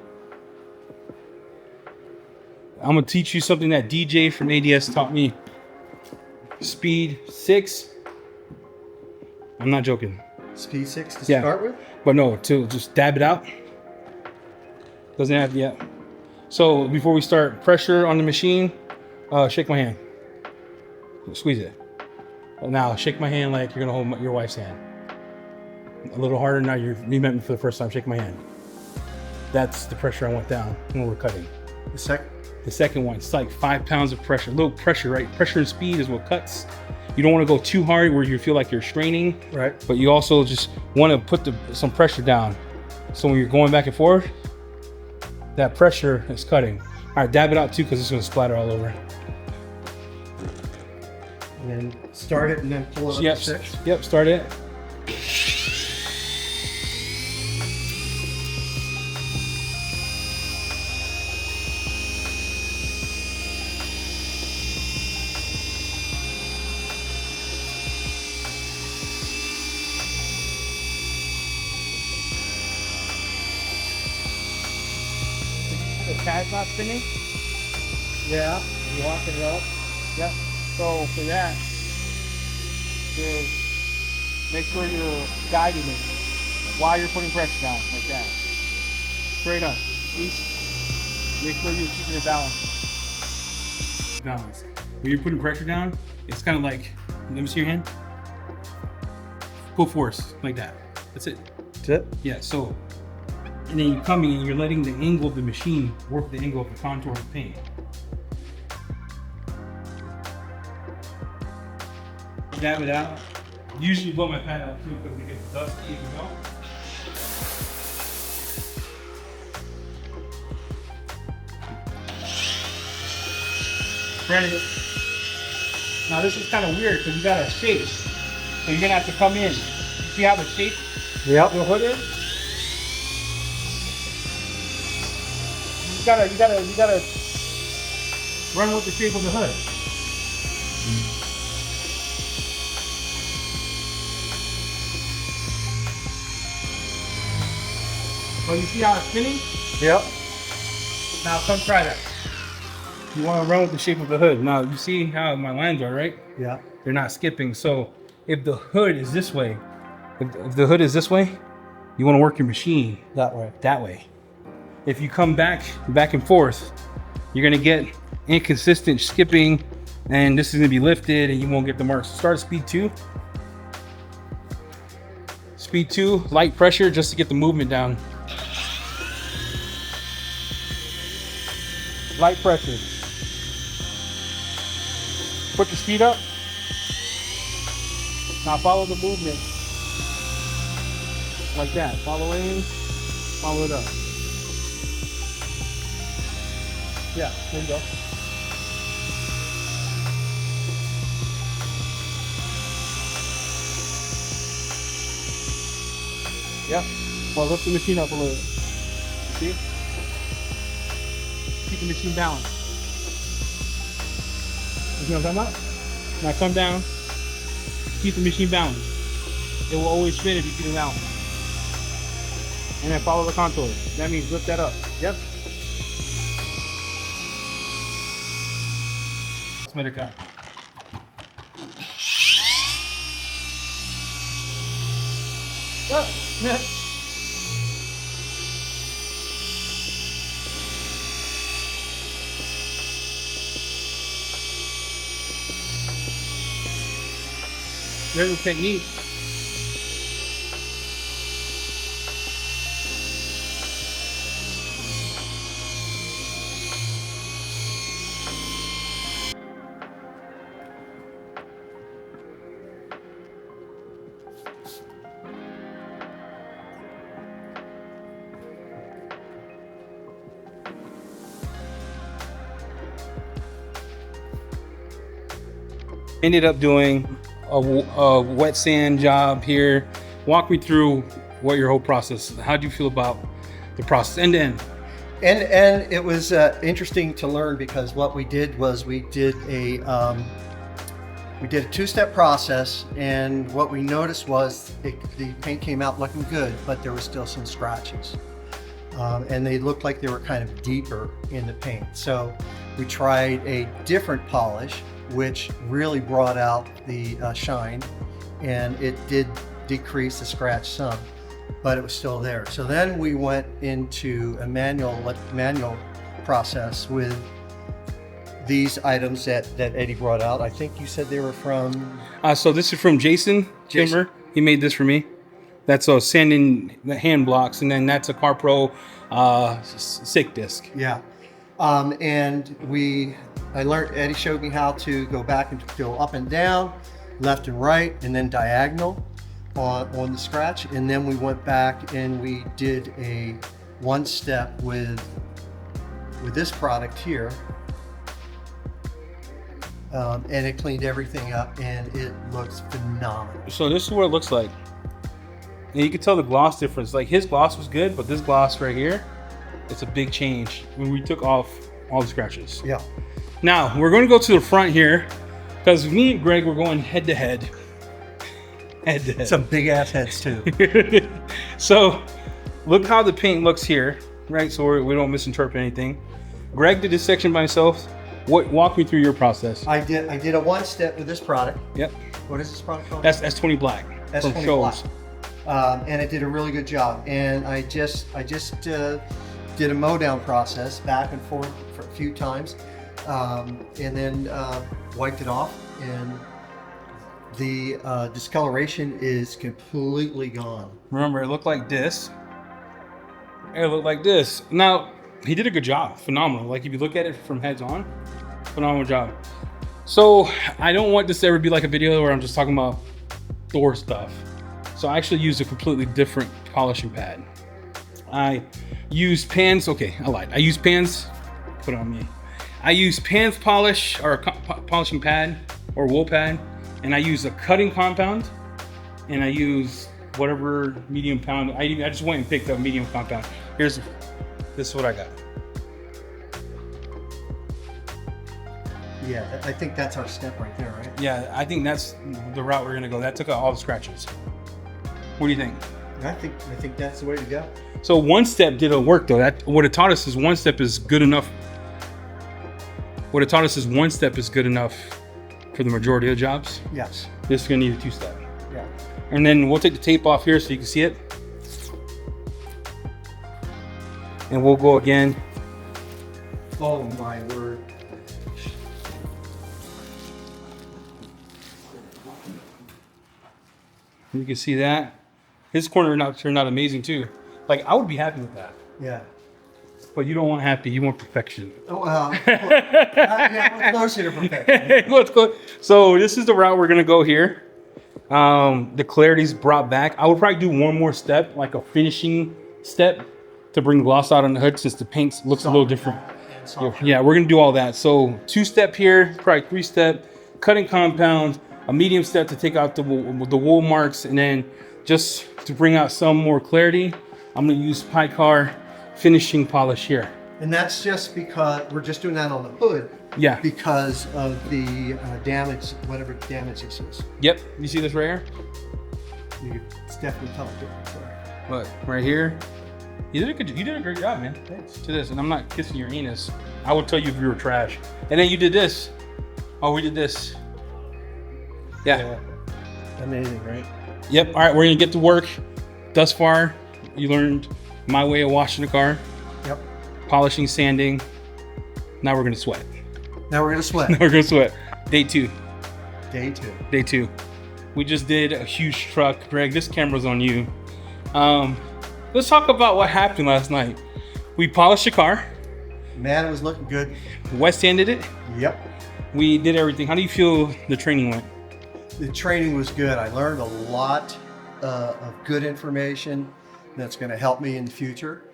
[SPEAKER 1] I'm gonna teach you something that DJ from ADS taught me. Speed 6. I'm not joking.
[SPEAKER 2] Speed 6 to
[SPEAKER 1] Yeah.
[SPEAKER 2] start with?
[SPEAKER 1] But no, to just dab it out. Doesn't have yet. So before we start, pressure on the machine. Shake my hand. Squeeze it. Now shake my hand like you're gonna hold your wife's hand. A little harder now. You met me for the first time. Shake my hand. That's the pressure I want down when we're cutting. The second one, it's like 5 pounds of pressure. A little pressure, right? Pressure and speed is what cuts. You don't want to go too hard where you feel like you're straining.
[SPEAKER 2] Right.
[SPEAKER 1] But you also just want to put some pressure down. So when you're going back and forth, that pressure is cutting. All right, dab it out too, because it's going to splatter all over.
[SPEAKER 2] And then start it and then pull it up to 6.
[SPEAKER 1] Yep, start it. The pad's not spinning?
[SPEAKER 2] Yeah. You walk it up.
[SPEAKER 1] Yep. So for that, is make sure you're guiding it while you're putting pressure down, like that. Straight up. Make sure you're keeping it balanced. Balance. When you're putting pressure down, it's kind of like, let me see your hand. Full force, like that. That's it.
[SPEAKER 2] That's it?
[SPEAKER 1] Yeah, so, and then you're coming and you're letting the angle of the machine work the angle of the contour of the paint. Dab it out. Usually blow my pad out too because it gets dusty as you go. Spread it. Now this is kind of weird because you got a shape. So you're gonna have to come in. See how the shape
[SPEAKER 2] Yep.
[SPEAKER 1] the hood is? You gotta run with the shape of the hood. Oh, you see how it's spinning?
[SPEAKER 2] Yep.
[SPEAKER 1] Now come try that. You want to run with the shape of the hood. Now you see how my lines are, right?
[SPEAKER 2] Yeah.
[SPEAKER 1] They're not skipping. So if the hood is this way, if the hood is this way, you want to work your machine
[SPEAKER 2] That way.
[SPEAKER 1] that way. If you come back and forth, you're gonna get inconsistent skipping, and this is gonna be lifted, and you won't get the marks. Start at speed 2. Speed 2, light pressure, just to get the movement down. Light pressure. Put your speed up. Now follow the movement. Like that. Follow in, follow it up. Yeah, there you go. Yeah. Well, lift the machine up a little. See? Keep the machine balanced. You know what I'm talking about? Now come down. Keep the machine balanced. It will always spin if you keep it balanced. And then follow the contour. That means lift that up. Yep. Let's let it go. Yeah. There's a technique. Ended up doing a wet sand job here. Walk me through what your whole process is. How do you feel about the process end to end?
[SPEAKER 2] And it was interesting to learn, because what we did was we did a two-step process, and what we noticed was the paint came out looking good, but there were still some scratches, and they looked like they were kind of deeper in the paint. So we tried a different polish, which really brought out the shine, and it did decrease the scratch some, but it was still there. So then we went into a manual process with these items that Eddie brought out. I think you said they were from...
[SPEAKER 1] So this is from Jason Kimmer. He made this for me. That's a sanding the hand blocks, and then that's a CarPro SICK disc.
[SPEAKER 2] Yeah. And Eddie showed me how to go back and go up and down, left and right, and then diagonal on the scratch. And then we went back and we did a one step with this product here. And it cleaned everything up, and it looks phenomenal.
[SPEAKER 1] So this is what it looks like. And you can tell the gloss difference. Like his gloss was good, but this gloss right here, it's a big change when we took off all the scratches.
[SPEAKER 2] Yeah.
[SPEAKER 1] Now we're going to go to the front here, because me and Greg were going head to head. Head to head.
[SPEAKER 2] Some big ass heads too.
[SPEAKER 1] So look how the paint looks here, right? So we don't misinterpret anything. Greg did this section by himself. Walk me through your process.
[SPEAKER 2] I did a one step with this product.
[SPEAKER 1] Yep.
[SPEAKER 2] What is this product called?
[SPEAKER 1] That's S20 Black.
[SPEAKER 2] S20
[SPEAKER 1] from Shoals.
[SPEAKER 2] Black. And it did a really good job. And I just did a mow down process back and forth for a few times, and then wiped it off, and the discoloration is completely gone.
[SPEAKER 1] Remember, it looked like this. It looked like this. Now, he did a good job. Phenomenal. Like, if you look at it from heads on, phenomenal job. So, I don't want this to ever be like a video where I'm just talking about door stuff. So, I actually used a completely different polishing pad. I used Pans. Okay, I lied. I used Pans. Put it on me. I used Pans polish, or polishing pad, or wool pad. And I used a cutting compound. And I used whatever medium pound. I just went and picked up medium compound. This is what I got.
[SPEAKER 2] Yeah, I think that's our step right there, right?
[SPEAKER 1] Yeah, I think that's the route we're gonna go. That took out all the scratches. What do you think?
[SPEAKER 2] I think that's the way to go.
[SPEAKER 1] So one step didn't work though. That what it taught us is one step is good enough. What it taught us is one step is good enough for the majority of jobs.
[SPEAKER 2] Yes.
[SPEAKER 1] This is gonna need a 2-step.
[SPEAKER 2] Yeah.
[SPEAKER 1] And then we'll take the tape off here so you can see it. And we'll go again.
[SPEAKER 2] Oh my word.
[SPEAKER 1] You can see that. His corner turned out amazing too. Like I would be happy with that.
[SPEAKER 2] Yeah.
[SPEAKER 1] But you don't want happy, you want perfection.
[SPEAKER 2] Oh, yeah, we're closer to perfection.
[SPEAKER 1] Let's go. So this is the route we're gonna go here. The clarity's brought back. I would probably do one more step, like a finishing step, to bring gloss out on the hood since the paint looks a little different. Yeah, we're gonna do all that. So 2-step here, probably 3-step, cutting compound, a medium step to take out the wool marks, and then just to bring out some more clarity, I'm gonna use Picar finishing polish here.
[SPEAKER 2] And that's just because we're just doing that on the hood.
[SPEAKER 1] Yeah.
[SPEAKER 2] Because of the damage, whatever damage this is.
[SPEAKER 1] Yep. You see this right here?
[SPEAKER 2] It's definitely tell the difference.
[SPEAKER 1] Look, right here. You did a great job, man.
[SPEAKER 2] Thanks.
[SPEAKER 1] To this, and I'm not kissing your anus. I would tell you if you were trash. And then you did this. Oh, we did this. Yeah.
[SPEAKER 2] Amazing, right?
[SPEAKER 1] Yep. All right, we're gonna get to work. Thus far, you learned my way of washing the car.
[SPEAKER 2] Yep.
[SPEAKER 1] Polishing, sanding. Now we're gonna sweat.
[SPEAKER 2] Now we're gonna sweat.
[SPEAKER 1] Now we're gonna sweat. Day 2.
[SPEAKER 2] Day 2.
[SPEAKER 1] Day 2. We just did a huge truck. Greg, this camera's on you. Let's talk about what happened last night. We polished the car.
[SPEAKER 2] Man, it was looking good.
[SPEAKER 1] Wet sanded it.
[SPEAKER 2] Yep.
[SPEAKER 1] We did everything. How do you feel the training went?
[SPEAKER 2] The training was good. I learned a lot of good information that's going to help me in the future.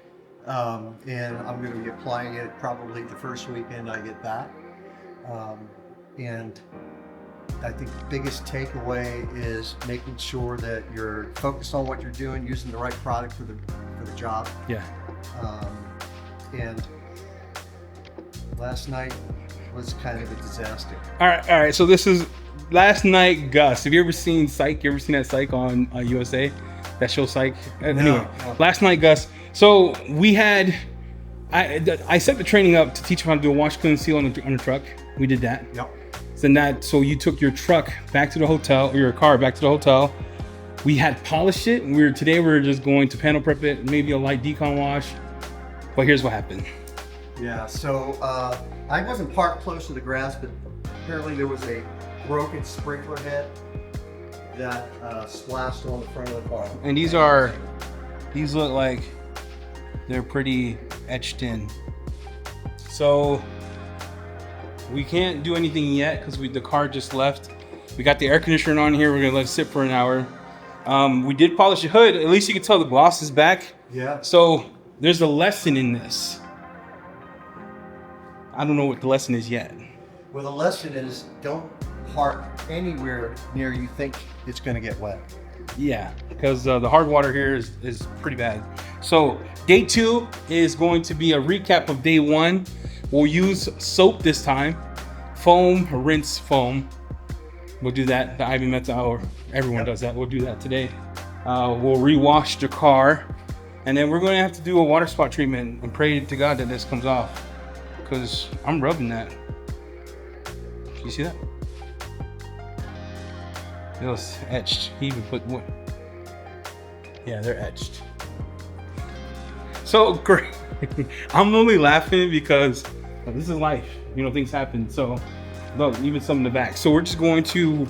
[SPEAKER 2] And I'm going to be applying it probably the first weekend I get back. And I think the biggest takeaway is making sure that you're focused on what you're doing, using the right product for the job.
[SPEAKER 1] Yeah.
[SPEAKER 2] And last night was kind of a disaster.
[SPEAKER 1] All right. So this is last night, Gus. Have you ever seen Psych? You ever seen that Psych on USA? That show Psych? Anyway,
[SPEAKER 2] No.
[SPEAKER 1] Last night, Gus. So we had, I set the training up to teach them how to do a wash, clean, seal on the truck. We did that.
[SPEAKER 2] Yep.
[SPEAKER 1] So you took your truck back to the hotel, or your car back to the hotel. We had polished it. Today we were just going to panel prep it, maybe a light decon wash. But here's what happened.
[SPEAKER 2] Yeah, so I wasn't parked close to the grass, but apparently there was a broken sprinkler head that splashed on the front of the car.
[SPEAKER 1] And these look like they're pretty etched in. So we can't do anything yet because the car just left. We got the air conditioner on here. We're gonna let it sit for an hour. We did polish the hood. At least you can tell the gloss is back.
[SPEAKER 2] Yeah.
[SPEAKER 1] So there's a lesson in this. I don't know what the lesson is yet.
[SPEAKER 2] Well, the lesson is don't park anywhere near you think it's going to get wet.
[SPEAKER 1] Yeah, because the hard water here is pretty bad. So day 2 is going to be a recap of day 1. We'll use soap this time, foam, rinse foam. We'll do that, the Ivy method, or everyone does that. We'll do that today. We'll rewash the car, and then we're going to have to do a water spot treatment and pray to God that this comes off, because I'm rubbing that. You see that? It was etched. He even put what? Yeah, they're etched. So great. I'm only laughing because this is life. You know, things happen. So look, even some in the back. So we're just going to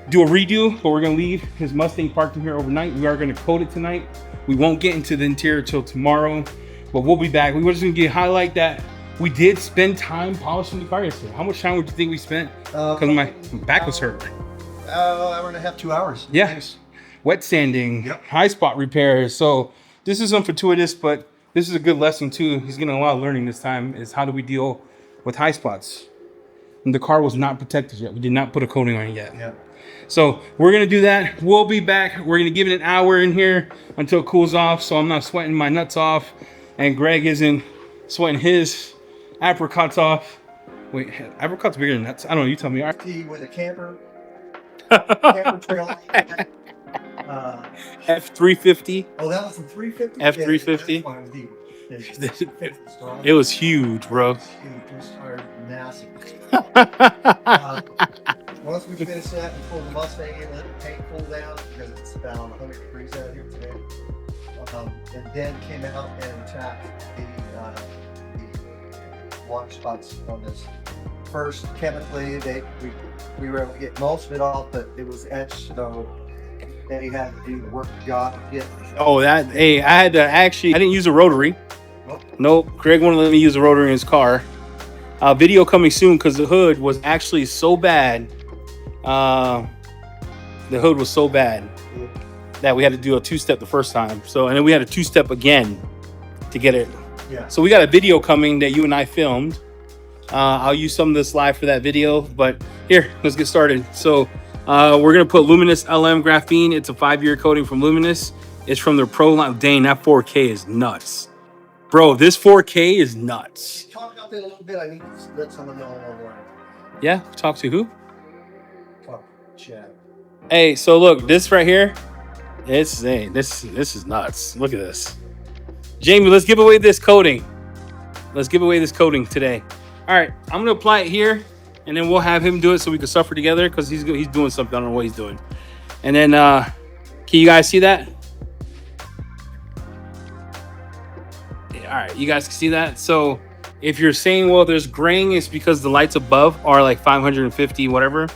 [SPEAKER 1] do a redo, but we're gonna leave his Mustang parked in here overnight. We are gonna coat it tonight. We won't get into the interior till tomorrow, but we'll be back. We were just gonna highlight that we did spend time polishing the car yesterday. How much time would you think we spent? Because my back was hurt.
[SPEAKER 2] Hour and a half, 2 hours.
[SPEAKER 1] Yeah.
[SPEAKER 2] Thanks.
[SPEAKER 1] Wet sanding,
[SPEAKER 2] Yep.
[SPEAKER 1] high spot repairs. So this is unfortuitous, but this is a good lesson too. He's getting a lot of learning this time, is how do we deal with high spots. And the car was not protected yet. We did not put a coating on it yet.
[SPEAKER 2] Yeah.
[SPEAKER 1] So we're gonna do that. We'll be back. We're gonna give it an hour in here until it cools off, so I'm not sweating my nuts off, and Greg isn't sweating his apricots off. Wait, apricots bigger than nuts? I don't know. You tell me. All right.
[SPEAKER 2] With a camper trailer.
[SPEAKER 1] F350.
[SPEAKER 2] Oh, that was the 350.
[SPEAKER 1] F350.
[SPEAKER 2] Yeah,
[SPEAKER 1] It was huge, bro.
[SPEAKER 2] It was massive. Once we finished that, we pulled the Mustang in, let the paint cool down because it's about 100 degrees out here today. And then came out and tapped the water spots on this. First, chemically, we were able to get most of it off, but it was etched, so then he had to do the work of God to get.
[SPEAKER 1] Oh, hey, I had to I didn't use a rotary. Nope. Greg wanted to let me use a rotary in his car. Video coming soon because the hood was actually so bad. The hood was so bad that we had to do a two-step the first time. So, and then we had a two-step again to get it.
[SPEAKER 2] Yeah.
[SPEAKER 1] So we got a video coming that you and I filmed. I'll use some of this live for that video, but here, let's get started. So we're gonna put Luminous LM graphene. It's a 5-year coating from Luminous. It's from their Pro line. Dang, that 4K is nuts, bro. This 4K is nuts.
[SPEAKER 2] Talk about that a little bit. I need to let someone know online.
[SPEAKER 1] Yeah, talk to who?
[SPEAKER 2] Talk chat.
[SPEAKER 1] Hey, so look, this right here. This is nuts. Look at this, Jamie. Let's give away this coating. Let's give away this coating today. All right, I'm gonna apply it here, and then we'll have him do it so we can suffer together because he's doing something. I don't know what he's doing. And then, can you guys see that? Yeah, all right, you guys can see that. So if you're saying, well, there's graying, it's because the lights above are like 550, whatever.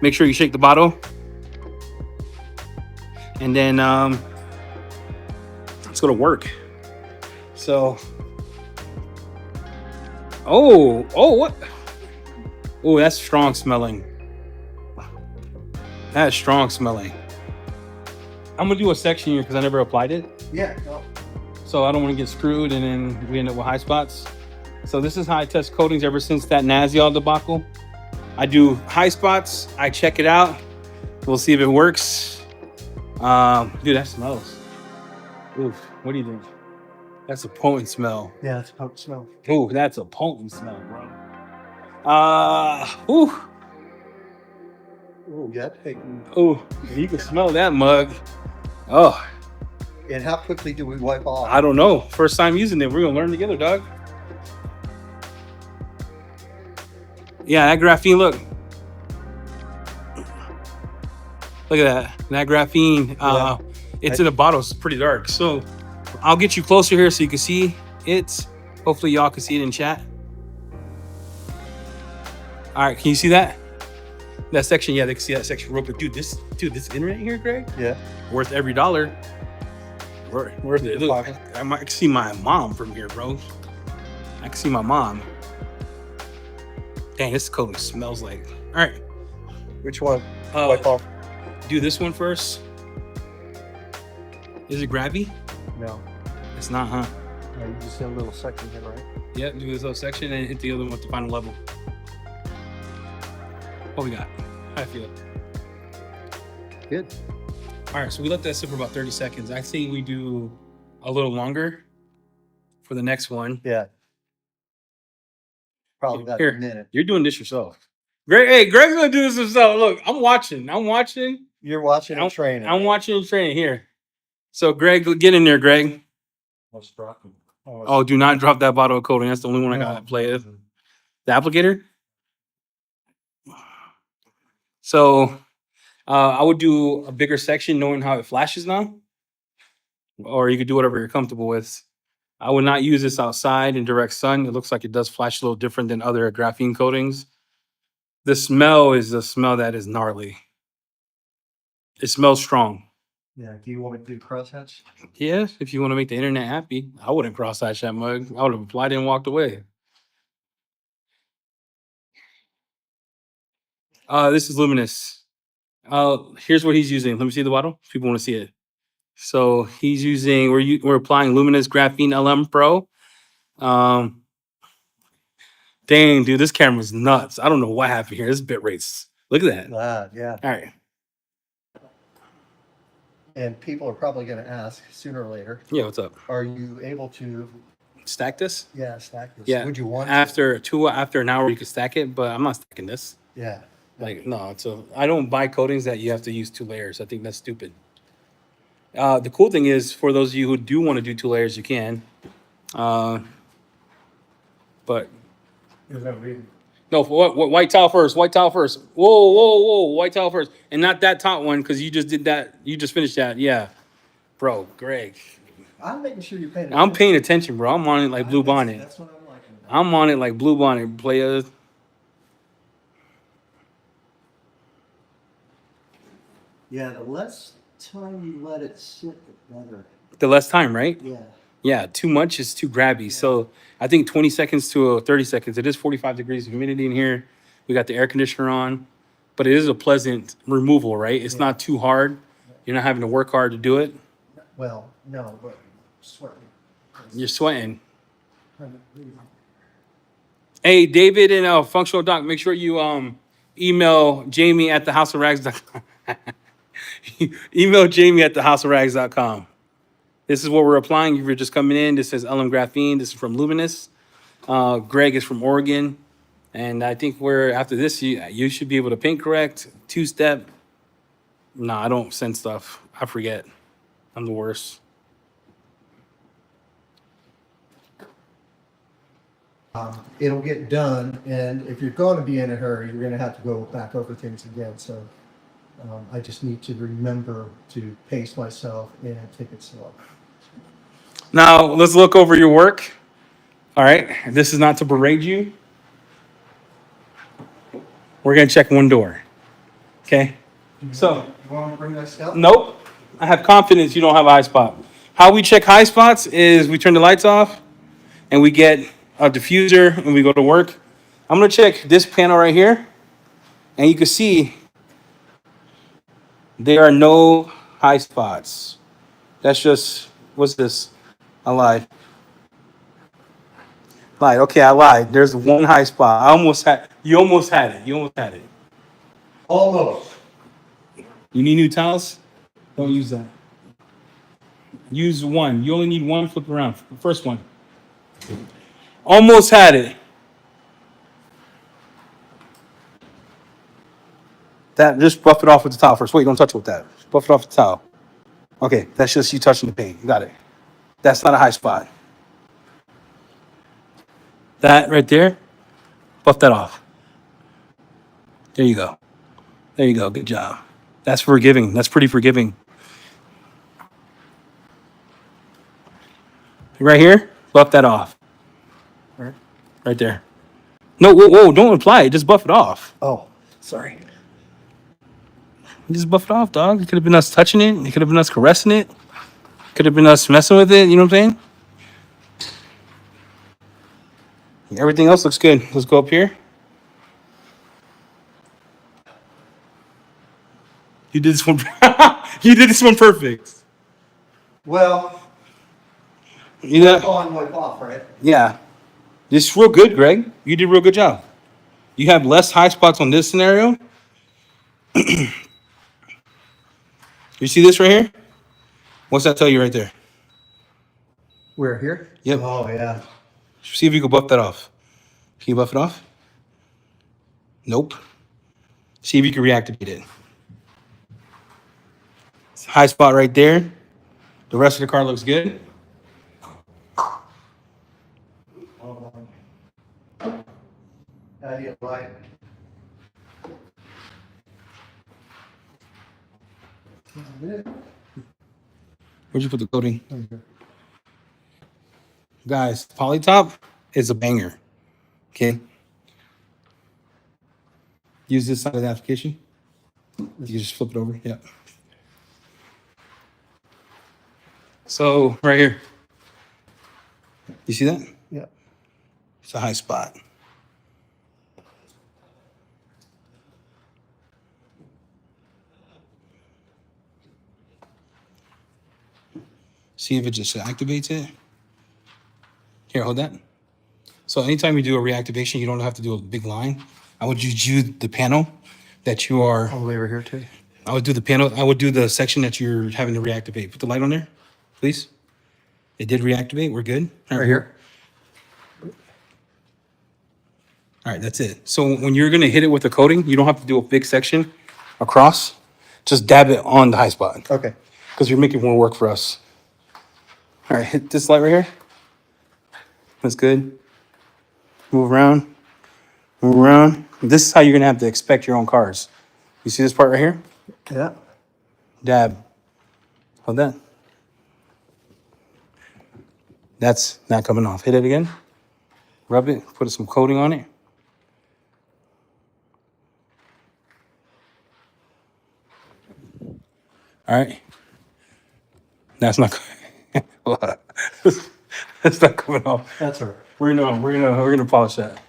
[SPEAKER 1] Make sure you shake the bottle. And then let's go to work. So, oh, what? Oh, that's strong smelling. That's strong smelling. I'm gonna do a section here because I never applied it.
[SPEAKER 2] Yeah. No.
[SPEAKER 1] So I don't want to get screwed and then we end up with high spots. So this is how I test coatings ever since that Naziol debacle. I do high spots, I check it out. We'll see if it works. Dude, that smells. Oof, what do you think? That's a potent smell.
[SPEAKER 2] Yeah, that's a potent smell.
[SPEAKER 1] Ooh, that's a potent smell, bro. Ooh.
[SPEAKER 2] Ooh, yeah.
[SPEAKER 1] Ooh, you can smell that mug. Oh.
[SPEAKER 2] And how quickly do we wipe off?
[SPEAKER 1] I don't know. First time using it. We're gonna learn together, dog. Yeah, that graphene, look. Look at that. That graphene, it's in a bottle. It's pretty dark. So I'll get you closer here so you can see it. Hopefully y'all can see it in chat. All right, can you see that? That section, yeah, they can see that section real quick. Dude, this internet here, Greg?
[SPEAKER 2] Yeah.
[SPEAKER 1] Worth every dollar. Worth it. Look, I might see my mom from here, bro. I can see my mom. Dang, this coating smells like. All right.
[SPEAKER 2] Which one? Wipe off.
[SPEAKER 1] Do this one first. Is it grabby?
[SPEAKER 2] No.
[SPEAKER 1] It's not, huh?
[SPEAKER 2] No, you just hit a little section here, right?
[SPEAKER 1] Yeah, do this little section and hit the other one with the final level. What we got? How I feel?
[SPEAKER 2] Good.
[SPEAKER 1] All right, so we let that sit for about 30 seconds. I think we do a little longer for the next one.
[SPEAKER 2] Yeah. Probably about
[SPEAKER 1] Here,
[SPEAKER 2] a minute.
[SPEAKER 1] You're doing this yourself. Greg's gonna do this himself. Look, I'm watching.
[SPEAKER 2] You're watching and training.
[SPEAKER 1] I'm watching and training here. So Greg, get in there, Greg.
[SPEAKER 2] Let's drop him.
[SPEAKER 1] Oh, do not drop that bottle of coating. That's the only one I gotta play with. The applicator. So I would do a bigger section knowing how it flashes now. Or you could do whatever you're comfortable with. I would not use this outside in direct sun. It looks like it does flash a little different than other graphene coatings. The smell is a smell that is gnarly. It smells strong.
[SPEAKER 2] Yeah, do you want me to do crosshatch?
[SPEAKER 1] Yeah, if you want to make the internet happy. I wouldn't cross-hatch that mug. I would have applied it and walked away. This is Luminous. Here's what he's using. Let me see the bottle. People want to see it. So he's using, we're applying Luminous Graphene LM Pro. Dang, dude, this camera's nuts. I don't know what happened here. This bit rates. Look at that.
[SPEAKER 2] Yeah.
[SPEAKER 1] All right.
[SPEAKER 2] And people are probably going to ask sooner or later.
[SPEAKER 1] Yeah, what's up?
[SPEAKER 2] Are you able to
[SPEAKER 1] stack this?
[SPEAKER 2] Yeah, stack this.
[SPEAKER 1] Yeah.
[SPEAKER 2] Would you want
[SPEAKER 1] after an hour you could stack it, but I'm not stacking this.
[SPEAKER 2] Yeah.
[SPEAKER 1] Like, no, I don't buy coatings that you have to use 2 layers. I think that's stupid. The cool thing is, for those of you who do want to do 2 layers, you can. But no, what white tile first? White tile first. Whoa, whoa, whoa! White tile first, and not that top one because you just did that. You just finished that. Yeah, bro, Greg.
[SPEAKER 2] I'm making sure you're paying attention.
[SPEAKER 1] I'm paying attention, bro. I'm on it like Blue Bonnet.
[SPEAKER 2] That's what I'm liking.
[SPEAKER 1] I'm on it like Blue Bonnet, players.
[SPEAKER 2] Yeah, the less time you let it sit, the better.
[SPEAKER 1] The less time, right?
[SPEAKER 2] Yeah.
[SPEAKER 1] Yeah, too much is too grabby. So I think 20 seconds to 30 seconds. It is 45 degrees of humidity in here. We got the air conditioner on, but it is a pleasant removal, right? It's not too hard. You're not having to work hard to do it.
[SPEAKER 2] Well, no, but sweating.
[SPEAKER 1] You're sweating. Hey, David and Functional Doc, make sure you email Jamie at thehouseofrags.com. Email Jamie at thehouseofrags.com. This is what we're applying. If you're just coming in, this is LM Graphene. This is from Luminous. Greg is from Oregon. And I think after this, you should be able to paint correct, 2-step. No, I don't send stuff. I forget. I'm the worst.
[SPEAKER 2] It'll get done, and if you're going to be in a hurry, you're going to have to go back over things again. So I just need to remember to pace myself and take it slow.
[SPEAKER 1] Now, let's look over your work. All right. This is not to berate you. We're going to check one door. Okay. So,
[SPEAKER 2] You want to bring that stuff?
[SPEAKER 1] nope. I have confidence you don't have a high spot. How we check high spots is we turn the lights off and we get a diffuser and we go to work. I'm going to check this panel right here. And you can see there are no high spots. That's just, what's this? I lied. Okay, I lied. There's one high spot. You almost had it.
[SPEAKER 2] Almost.
[SPEAKER 1] You need new tiles? Don't use that. Use one. You only need one. Flip around. The first one. Almost had it. Just buff it off with the towel first. Wait, don't touch it with that. Just buff it off with the towel. Okay, that's just you touching the paint. Got it. That's not a high spot. That right there, buff that off. There you go. Good job. That's forgiving. That's pretty forgiving. Right here, buff that off. Right there. No, whoa, don't apply it. Just buff it off.
[SPEAKER 2] Oh, sorry.
[SPEAKER 1] Just buff it off, dog. It could have been us touching it. It could have been us caressing it. Could have been us messing with it. You know what I'm saying? Everything else looks good. Let's go up here. You did this one. You did this one perfect.
[SPEAKER 2] Well,
[SPEAKER 1] You got
[SPEAKER 2] on, wipe off, right?
[SPEAKER 1] Yeah. This is real good, Greg. You did a real good job. You have less high spots on this scenario. You see this right here? What's that tell you right there?
[SPEAKER 2] We're here?
[SPEAKER 1] Yep.
[SPEAKER 2] Oh, yeah.
[SPEAKER 1] See if you can buff that off. Can you buff it off? Nope. See if you can reactivate it. It's a high spot right there. The rest of the car looks good.
[SPEAKER 2] How do you like?
[SPEAKER 1] Where'd you put the coating? Guys, Polytop is a banger. Okay. Use this side of the application. You can just flip it over. Yeah. So right here. You see that?
[SPEAKER 2] Yeah.
[SPEAKER 1] It's a high spot. See if it just activates it. Here, hold that. So anytime you do a reactivation, you don't have to do a big line. I would just use the panel that you are.
[SPEAKER 2] All the way over here, too.
[SPEAKER 1] I would do the panel. I would do the section that you're having to reactivate. Put the light on there, please. It did reactivate. We're good.
[SPEAKER 2] Right here.
[SPEAKER 1] All right, that's it. So when you're going to hit it with the coating, you don't have to do a big section across. Just dab it on the high spot.
[SPEAKER 2] Okay.
[SPEAKER 1] because you're making more work for us. All right, hit this light right here. That's good. Move around. Move around. This is how you're going to have to inspect your own cars. You see this part right here?
[SPEAKER 2] Yeah.
[SPEAKER 1] Dab. Hold that. That's not coming off. Hit it again. Rub it. Put some coating on it. All right. That's not. That's not coming off.
[SPEAKER 2] That's all right.
[SPEAKER 1] We're gonna polish that.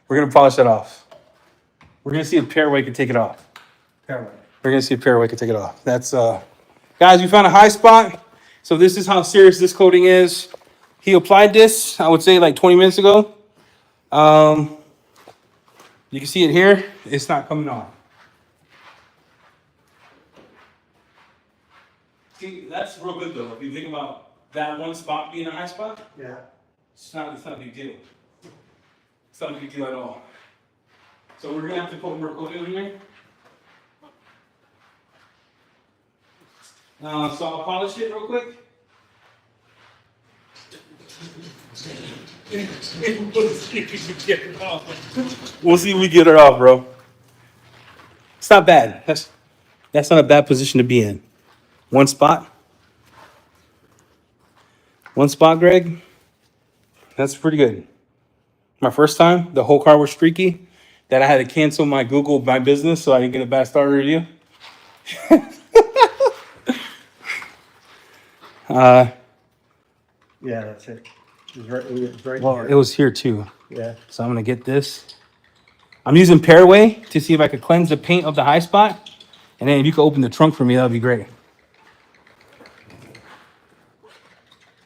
[SPEAKER 1] We're gonna polish that off. We're gonna see if Pairway can take it off.
[SPEAKER 2] Fairway.
[SPEAKER 1] We're gonna see if Pairway can take it off. That's guys, we found a high spot. So this is how serious this coating is. He applied this, I would say like 20 minutes ago. You can see it here. It's not coming off. See, that's real good though. If you think about that one spot being a high spot,
[SPEAKER 2] Yeah.
[SPEAKER 1] it's not a big deal. It's not a big deal at all. So we're gonna have to put more coating in there. So I'll polish it real quick. We'll see if we get it off, bro. It's not bad. That's not a bad position to be in. One spot, Greg. That's pretty good. My first time, the whole car was streaky. That I had to cancel my Google My Business so I didn't get a bad starter review.
[SPEAKER 2] Yeah, that's it. It was right
[SPEAKER 1] Well,
[SPEAKER 2] here.
[SPEAKER 1] it was here too.
[SPEAKER 2] Yeah.
[SPEAKER 1] So I'm gonna get this. I'm using Pairway to see if I could cleanse the paint of the high spot. And then if you could open the trunk for me, that'd be great.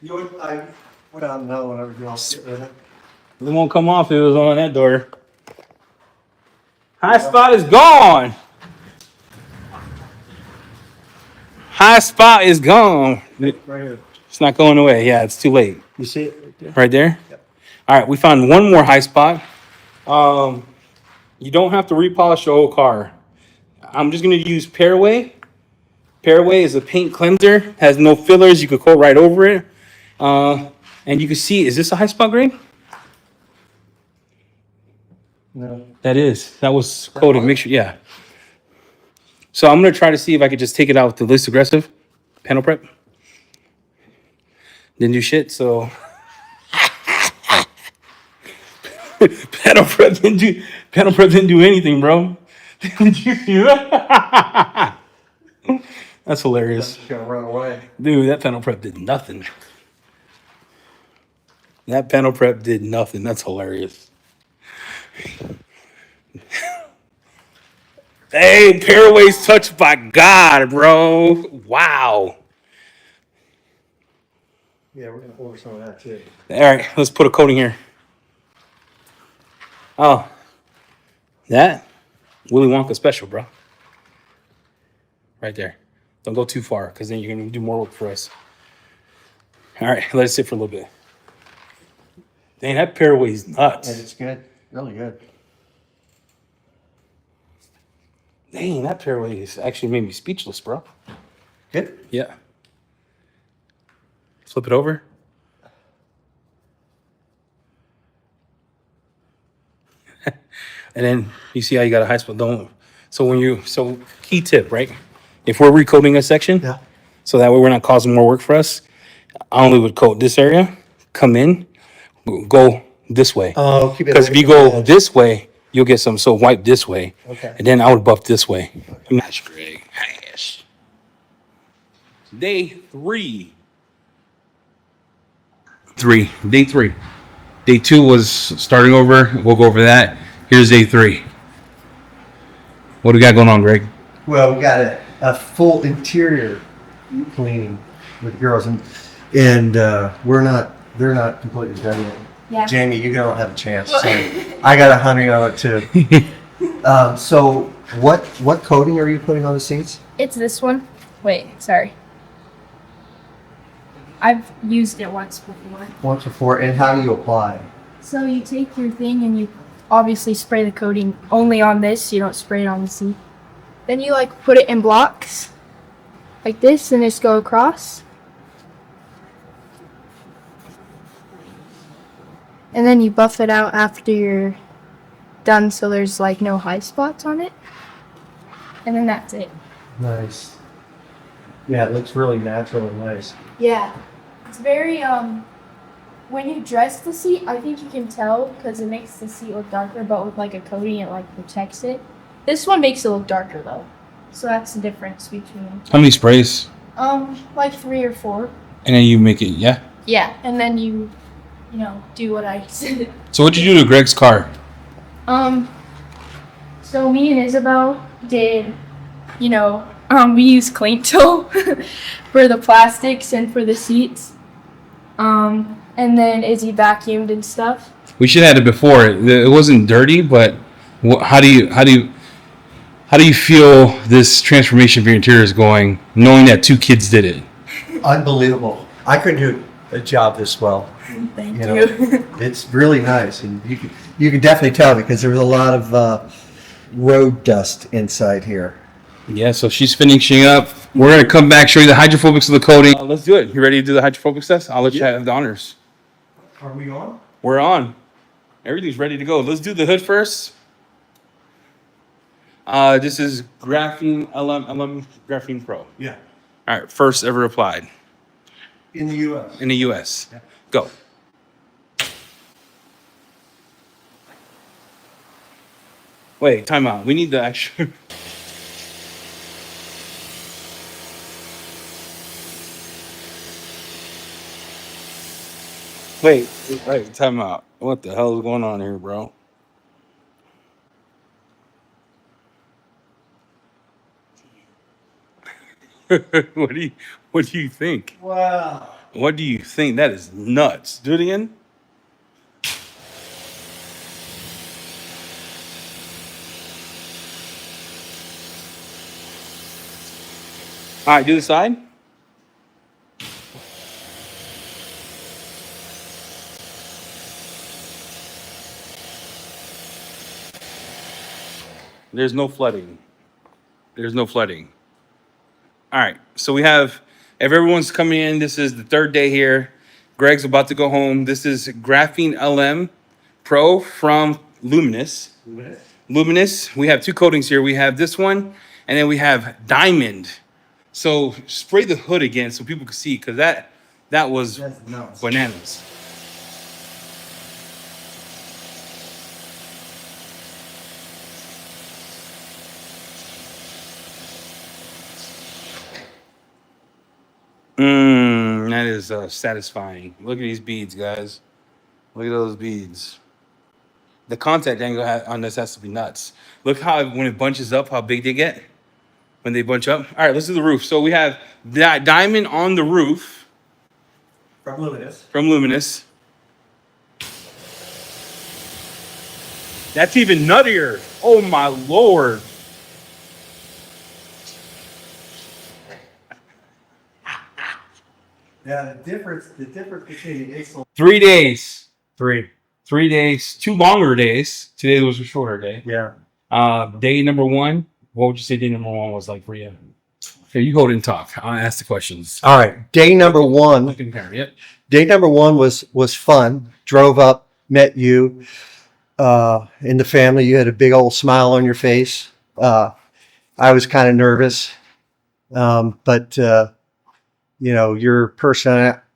[SPEAKER 2] You would, I would not know whenever you all sit with it.
[SPEAKER 1] It won't come off if it was on that door. High spot is gone. High spot is gone.
[SPEAKER 2] Right here.
[SPEAKER 1] It's not going away. Yeah, it's too late.
[SPEAKER 2] You see it right there?
[SPEAKER 1] Right there?
[SPEAKER 2] Yep.
[SPEAKER 1] All right, we found one more high spot. You don't have to repolish the whole car. I'm just going to use Pairway. Pairway is a paint cleanser. Has no fillers. You could coat right over it. And you can see, is this a high spot, Greg?
[SPEAKER 2] No.
[SPEAKER 1] That is. That was coating. Make sure, yeah. So I'm going to try to see if I could just take it out with the least aggressive panel prep. Didn't do shit, so. panel prep didn't do anything, bro. Did you see that? That's hilarious.
[SPEAKER 2] Just gonna run away.
[SPEAKER 1] Dude, that panel prep did nothing. That panel prep did nothing. That's hilarious. Hey, Pairway's touched by God, bro. Wow.
[SPEAKER 2] Yeah, we're gonna order some of that too.
[SPEAKER 1] All right, let's put a coating here. Oh, that Willy Wonka special, bro. Right there. Don't go too far, because then you're gonna do more work for us. All right, let it sit for a little bit. Dang, that Pairway's nuts.
[SPEAKER 2] And it's good, really good.
[SPEAKER 1] Dang, that Pairway is actually made me speechless, bro.
[SPEAKER 2] Good.
[SPEAKER 1] Yeah. Flip it over. And then you see how you got a high spot. So key tip, right? If we're recoating a section,
[SPEAKER 2] Yeah.
[SPEAKER 1] so that way we're not causing more work for us, I only would coat this area, come in, go this way.
[SPEAKER 2] Oh, keep it.
[SPEAKER 1] Because if you go this way, you'll get some. So wipe this way.
[SPEAKER 2] Okay.
[SPEAKER 1] And then I would buff this way. That's great. Hash. Day 3. Day 3. Day 2 was starting over. We'll go over that. Here's day 3. What do we got going on, Greg?
[SPEAKER 2] Well, we got a full interior cleaning with girls, and they're not completely done yet.
[SPEAKER 3] Yeah.
[SPEAKER 2] Jamie, you don't have a chance. So I got 100 on it too. So what coating are you putting on the seats?
[SPEAKER 3] It's this one. Wait, sorry. I've used it once before.
[SPEAKER 2] Once before, and how do you apply?
[SPEAKER 3] So you take your thing and you obviously spray the coating only on this. You don't spray it on the seat. Then you put it in blocks. like this and just go across. And then you buff it out after you're done so there's like no high spots on it. And then that's it.
[SPEAKER 2] Nice. Yeah, it looks really natural and nice.
[SPEAKER 3] Yeah. It's very, when you dress the seat, I think you can tell because it makes the seat look darker, but with like a coating, it like protects it. This one makes it look darker though. So that's the difference between,
[SPEAKER 1] How many sprays?
[SPEAKER 3] like 3 or 4.
[SPEAKER 1] And then you make it, yeah?
[SPEAKER 3] Yeah. And then you do what I said.
[SPEAKER 1] So what'd you do to Greg's car?
[SPEAKER 3] So me and Isabel did, we used clean tool for the plastics and for the seats. And then Izzy vacuumed and stuff.
[SPEAKER 1] We should have had it before. It wasn't dirty, but how do you feel this transformation of your interior is going, knowing that 2 kids did it?
[SPEAKER 2] Unbelievable. I couldn't do a job this well.
[SPEAKER 3] Thank you.
[SPEAKER 2] It's really nice, and you can definitely tell because there was a lot of road dust inside here.
[SPEAKER 1] Yeah, so she's finishing up. We're going to come back, show you the hydrophobics of the coating. Let's do it. You ready to do the hydrophobics test? I'll let you have the honors.
[SPEAKER 2] Are we on?
[SPEAKER 1] We're on. Everything's ready to go. Let's do the hood first. This is Graphene LM Graphene Pro.
[SPEAKER 2] Yeah.
[SPEAKER 1] All right, first ever applied
[SPEAKER 2] In the U.S.
[SPEAKER 1] in the U.S.
[SPEAKER 2] Yeah.
[SPEAKER 1] Go. Wait, time out. We need the actual. Wait, time out. What the hell is going on here, bro? What do you think?
[SPEAKER 2] Wow.
[SPEAKER 1] What do you think? That is nuts. Do it again. All right, do the side. There's no flooding. There's no flooding. All right, so we have, if everyone's coming in, this is the 3rd day here. Greg's about to go home. This is Graphene LM Pro from Luminous. Luminous. We have 2 coatings here. We have this one, and then we have Diamond. So spray the hood again so people can see, because that was bananas. That is satisfying. Look at these beads, guys. Look at those beads. The contact angle on this has to be nuts. Look how when it bunches up, how big they get when they bunch up. All right, let's do the roof. So we have that diamond on the roof
[SPEAKER 2] From Luminous.
[SPEAKER 1] from Luminous. That's even nuttier. Oh my Lord.
[SPEAKER 2] Yeah, the difference between the Excel
[SPEAKER 1] 3 days.
[SPEAKER 2] 3.
[SPEAKER 1] 3 days. 2 longer days. Today was a shorter day.
[SPEAKER 2] Yeah.
[SPEAKER 1] Day number 1. What would you say day number 1 was like for you? Here, you go ahead and talk. I'll ask the questions.
[SPEAKER 2] All right. Day number 1.
[SPEAKER 1] Look in here. Yep.
[SPEAKER 2] Day number 1 was fun. Drove up, met you, in the family. You had a big old smile on your face. I was kind of nervous, but your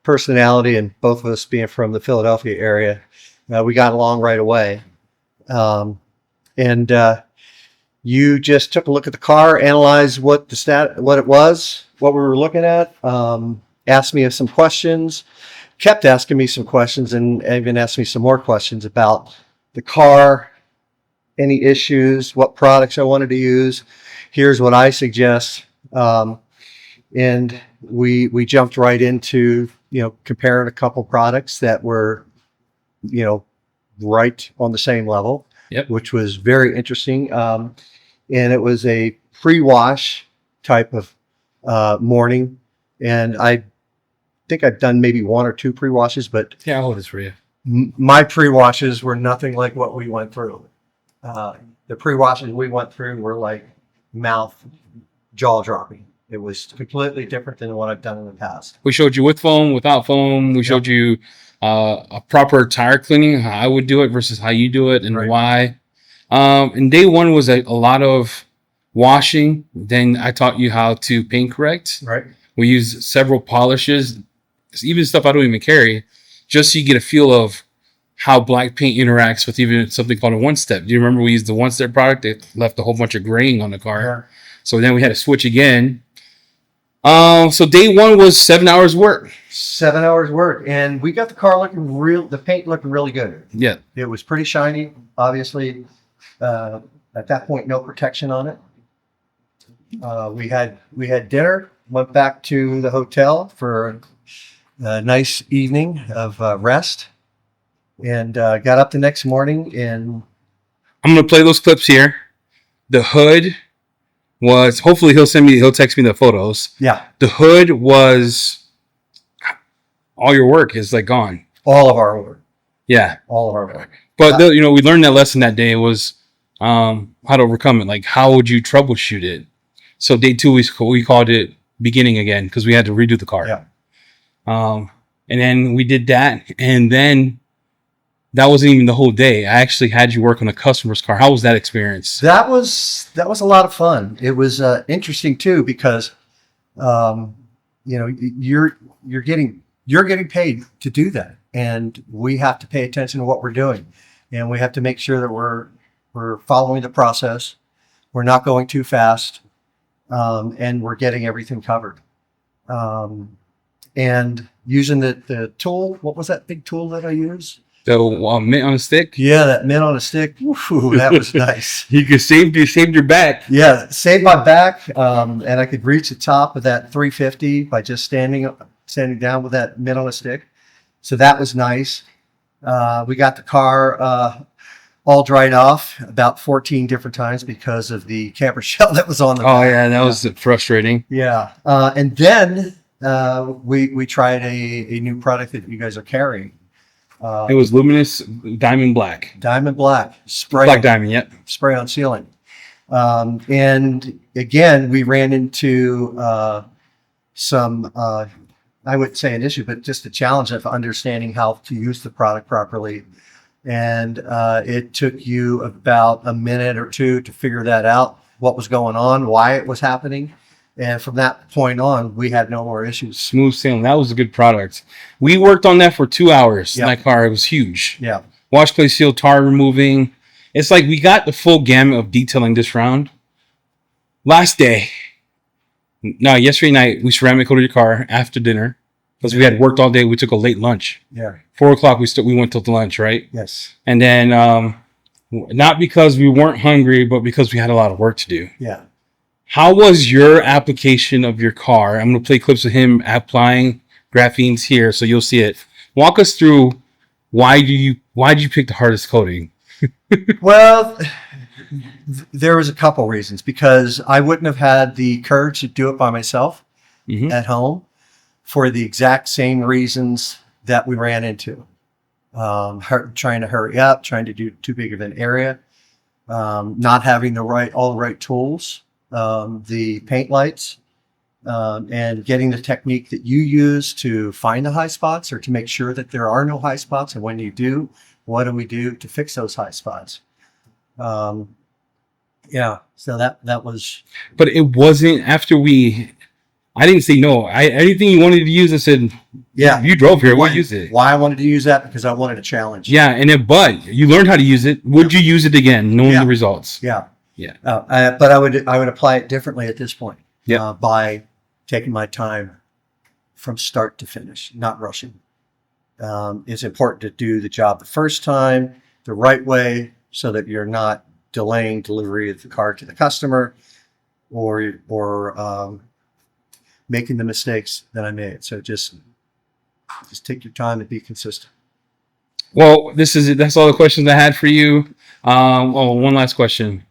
[SPEAKER 2] personality and both of us being from the Philadelphia area, we got along right away. And you just took a look at the car, analyzed what it was, what we were looking at, asked me some questions, kept asking me some questions, and even asked me some more questions about the car, any issues, what products I wanted to use. Here's what I suggest. And we jumped right into, comparing a couple products that were, right on the same level,
[SPEAKER 1] Yep.
[SPEAKER 2] which was very interesting. And it was a pre-wash type of morning. And I think I've done maybe 1 or 2 pre-washes, but
[SPEAKER 1] Yeah, I'll hold this for you.
[SPEAKER 2] my pre-washes were nothing like what we went through. The pre-washes we went through were like jaw dropping. It was completely different than what I've done in the past.
[SPEAKER 1] We showed you with foam, without foam. We showed you a proper tire cleaning, how I would do it versus how you do it, and
[SPEAKER 2] Right.
[SPEAKER 1] why. And day one was a lot of washing. Then I taught you how to paint correct.
[SPEAKER 2] Right.
[SPEAKER 1] We used several polishes, even stuff I don't even carry, just so you get a feel of how black paint interacts with even something called a one-step. Do you remember we used the one-step product? It left a whole bunch of graying on the car.
[SPEAKER 2] Yeah.
[SPEAKER 1] So then we had to switch again. So day one was 7 hours work.
[SPEAKER 2] 7 hours work, and we got the car looking real. The paint looking really good.
[SPEAKER 1] Yeah.
[SPEAKER 2] It was pretty shiny. Obviously, at that point, no protection on it. We had dinner. Went back to the hotel for a nice evening of rest, and got up the next morning. And
[SPEAKER 1] I'm going to play those clips here. The hood was, hopefully he'll text me the photos.
[SPEAKER 2] yeah,
[SPEAKER 1] The hood was, all your work is like gone.
[SPEAKER 2] all of our work.
[SPEAKER 1] Yeah.
[SPEAKER 2] All of our work.
[SPEAKER 1] But we learned that lesson that day was how to overcome it. Like, how would you troubleshoot it? So day two, we called it beginning again because we had to redo the car.
[SPEAKER 2] Yeah.
[SPEAKER 1] And then we did that. And then that wasn't even the whole day. I actually had you work on a customer's car. How was that experience?
[SPEAKER 2] That was a lot of fun. It was interesting too because you're getting paid to do that, and we have to pay attention to what we're doing, and we have to make sure that we're following the process. We're not going too fast, and we're getting everything covered. And using the tool. What was that big tool that I used?
[SPEAKER 1] The mint on a stick.
[SPEAKER 2] Yeah, that mint on a stick. Ooh, that was nice.
[SPEAKER 1] You saved your back.
[SPEAKER 2] Yeah, saved my back, and I could reach the top of that 350 by just standing down with that mint on a stick. So that was nice. We got the car all dried off about 14 different times because of the camper shell that was on the
[SPEAKER 1] Oh
[SPEAKER 2] back.
[SPEAKER 1] yeah, that was frustrating.
[SPEAKER 2] Yeah, and then we tried a new product that you guys are carrying.
[SPEAKER 1] It was luminous diamond black.
[SPEAKER 2] Diamond black spray.
[SPEAKER 1] Black diamond, yep.
[SPEAKER 2] Spray on ceiling. And again, we ran into some, I wouldn't say an issue, but just a challenge of understanding how to use the product properly. And it took you about a minute or two to figure that out, what was going on, why it was happening. And from that point on, we had no more issues.
[SPEAKER 1] Smooth sailing. That was a good product. We worked on that for 2 hours.
[SPEAKER 2] Yeah.
[SPEAKER 1] That car, it was huge.
[SPEAKER 2] Yeah.
[SPEAKER 1] Wash, play, seal, tar removing. It's like we got the full gamut of detailing this round. Last day, yesterday night, we ceramic coated your car after dinner because we had worked all day. We took a late lunch.
[SPEAKER 2] Yeah.
[SPEAKER 1] 4 o'clock, we went till the lunch, right?
[SPEAKER 2] Yes.
[SPEAKER 1] And then not because we weren't hungry, but because we had a lot of work to do.
[SPEAKER 2] Yeah.
[SPEAKER 1] How was your application of your car? I'm going to play clips of him applying graphenes here, so you'll see it. Walk us through why did you pick the hardest coating?
[SPEAKER 2] Well, there was a couple reasons because I wouldn't have had the courage to do it by myself at home for the exact same reasons that we ran into. Trying to hurry up, trying to do too big of an area, not having all the right tools. The paint lights, and getting the technique that you use to find the high spots or to make sure that there are no high spots. And when you do, what do we do to fix those high spots? Yeah, so that was.
[SPEAKER 1] But it wasn't after I didn't say no. Anything you wanted to use, I said,
[SPEAKER 2] Yeah.
[SPEAKER 1] you drove here. We'll use it.
[SPEAKER 2] Why I wanted to use that? Because I wanted a challenge.
[SPEAKER 1] Yeah, and then, but you learned how to use it. Would you use it again, knowing the results?
[SPEAKER 2] Yeah.
[SPEAKER 1] Yeah.
[SPEAKER 2] But I would apply it differently at this point.
[SPEAKER 1] Yeah.
[SPEAKER 2] By taking my time from start to finish, not rushing. It's important to do the job the first time the right way so that you're not delaying delivery of the car to the customer or making the mistakes that I made. So just take your time and be consistent.
[SPEAKER 1] Well, that's all the questions I had for you. One last question.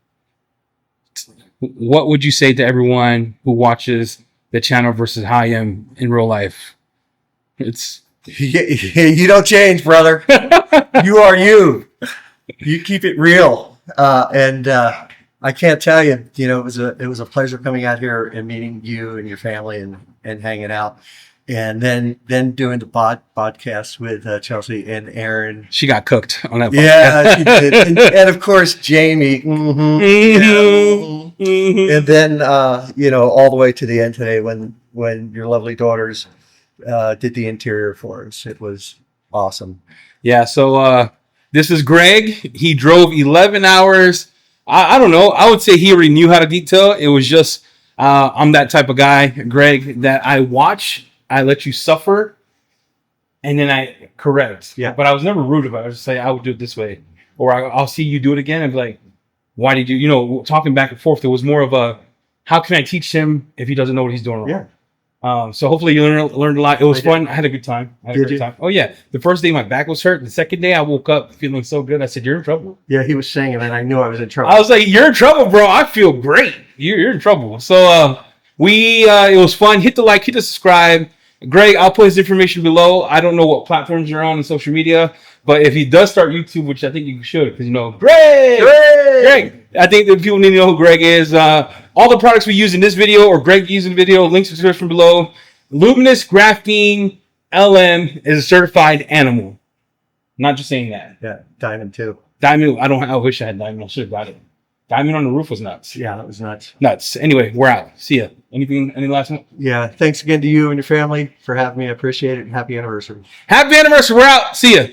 [SPEAKER 1] What would you say to everyone who watches the channel versus how I am in real life?
[SPEAKER 2] You don't change, brother. You are you. You keep it real. And I can't tell you. You know, it was a pleasure coming out here and meeting you and your family and hanging out, and then doing the podcast with Chelsea and Aaron.
[SPEAKER 1] She got cooked on that.
[SPEAKER 2] Yeah, she did, and of course Jamie. And then you know, all the way to the end today when your lovely daughters did the interior for us. It was awesome.
[SPEAKER 1] Yeah. So this is Greg. He drove 11 hours. I don't know. I would say he already knew how to detail. It was just I'm that type of guy, Greg, that I watch. I let you suffer, and then I correct.
[SPEAKER 2] Yeah.
[SPEAKER 1] But I was never rude about it. I was just say I would do it this way, or I'll see you do it again and be like, why did you? You know, talking back and forth. There was more of a how can I teach him if he doesn't know what he's doing wrong?
[SPEAKER 2] Yeah.
[SPEAKER 1] So hopefully you learned a lot. It was fun. I had a good time. I had a
[SPEAKER 2] Did
[SPEAKER 1] great
[SPEAKER 2] you?
[SPEAKER 1] time. Oh yeah. The first day my back was hurt. The second day I woke up feeling so good. I said, "You're in trouble."
[SPEAKER 2] Yeah, he was saying it, and I knew I was in trouble.
[SPEAKER 1] I was like, "You're in trouble, bro. I feel great. You're in trouble." So it was fun. Hit the like, hit the subscribe. Greg, I'll put his information below. I don't know what platforms you're on social media, but if he does start YouTube, which I think you should, because you know, Greg. I think that people need to know who Greg is. All the products we use in this video or Greg used in the video, links in the description below. Luminous Graphene LM is a certified animal. Not just saying that.
[SPEAKER 2] Yeah, Diamond too.
[SPEAKER 1] Diamond, I wish I had Diamond. I should have got it. Diamond on the roof was nuts.
[SPEAKER 2] Yeah, that was nuts.
[SPEAKER 1] Nuts. Anyway, we're out. See ya. Any last one?
[SPEAKER 2] Yeah, thanks again to you and your family for having me. I appreciate it. And happy anniversary.
[SPEAKER 1] Happy anniversary. We're out. See ya.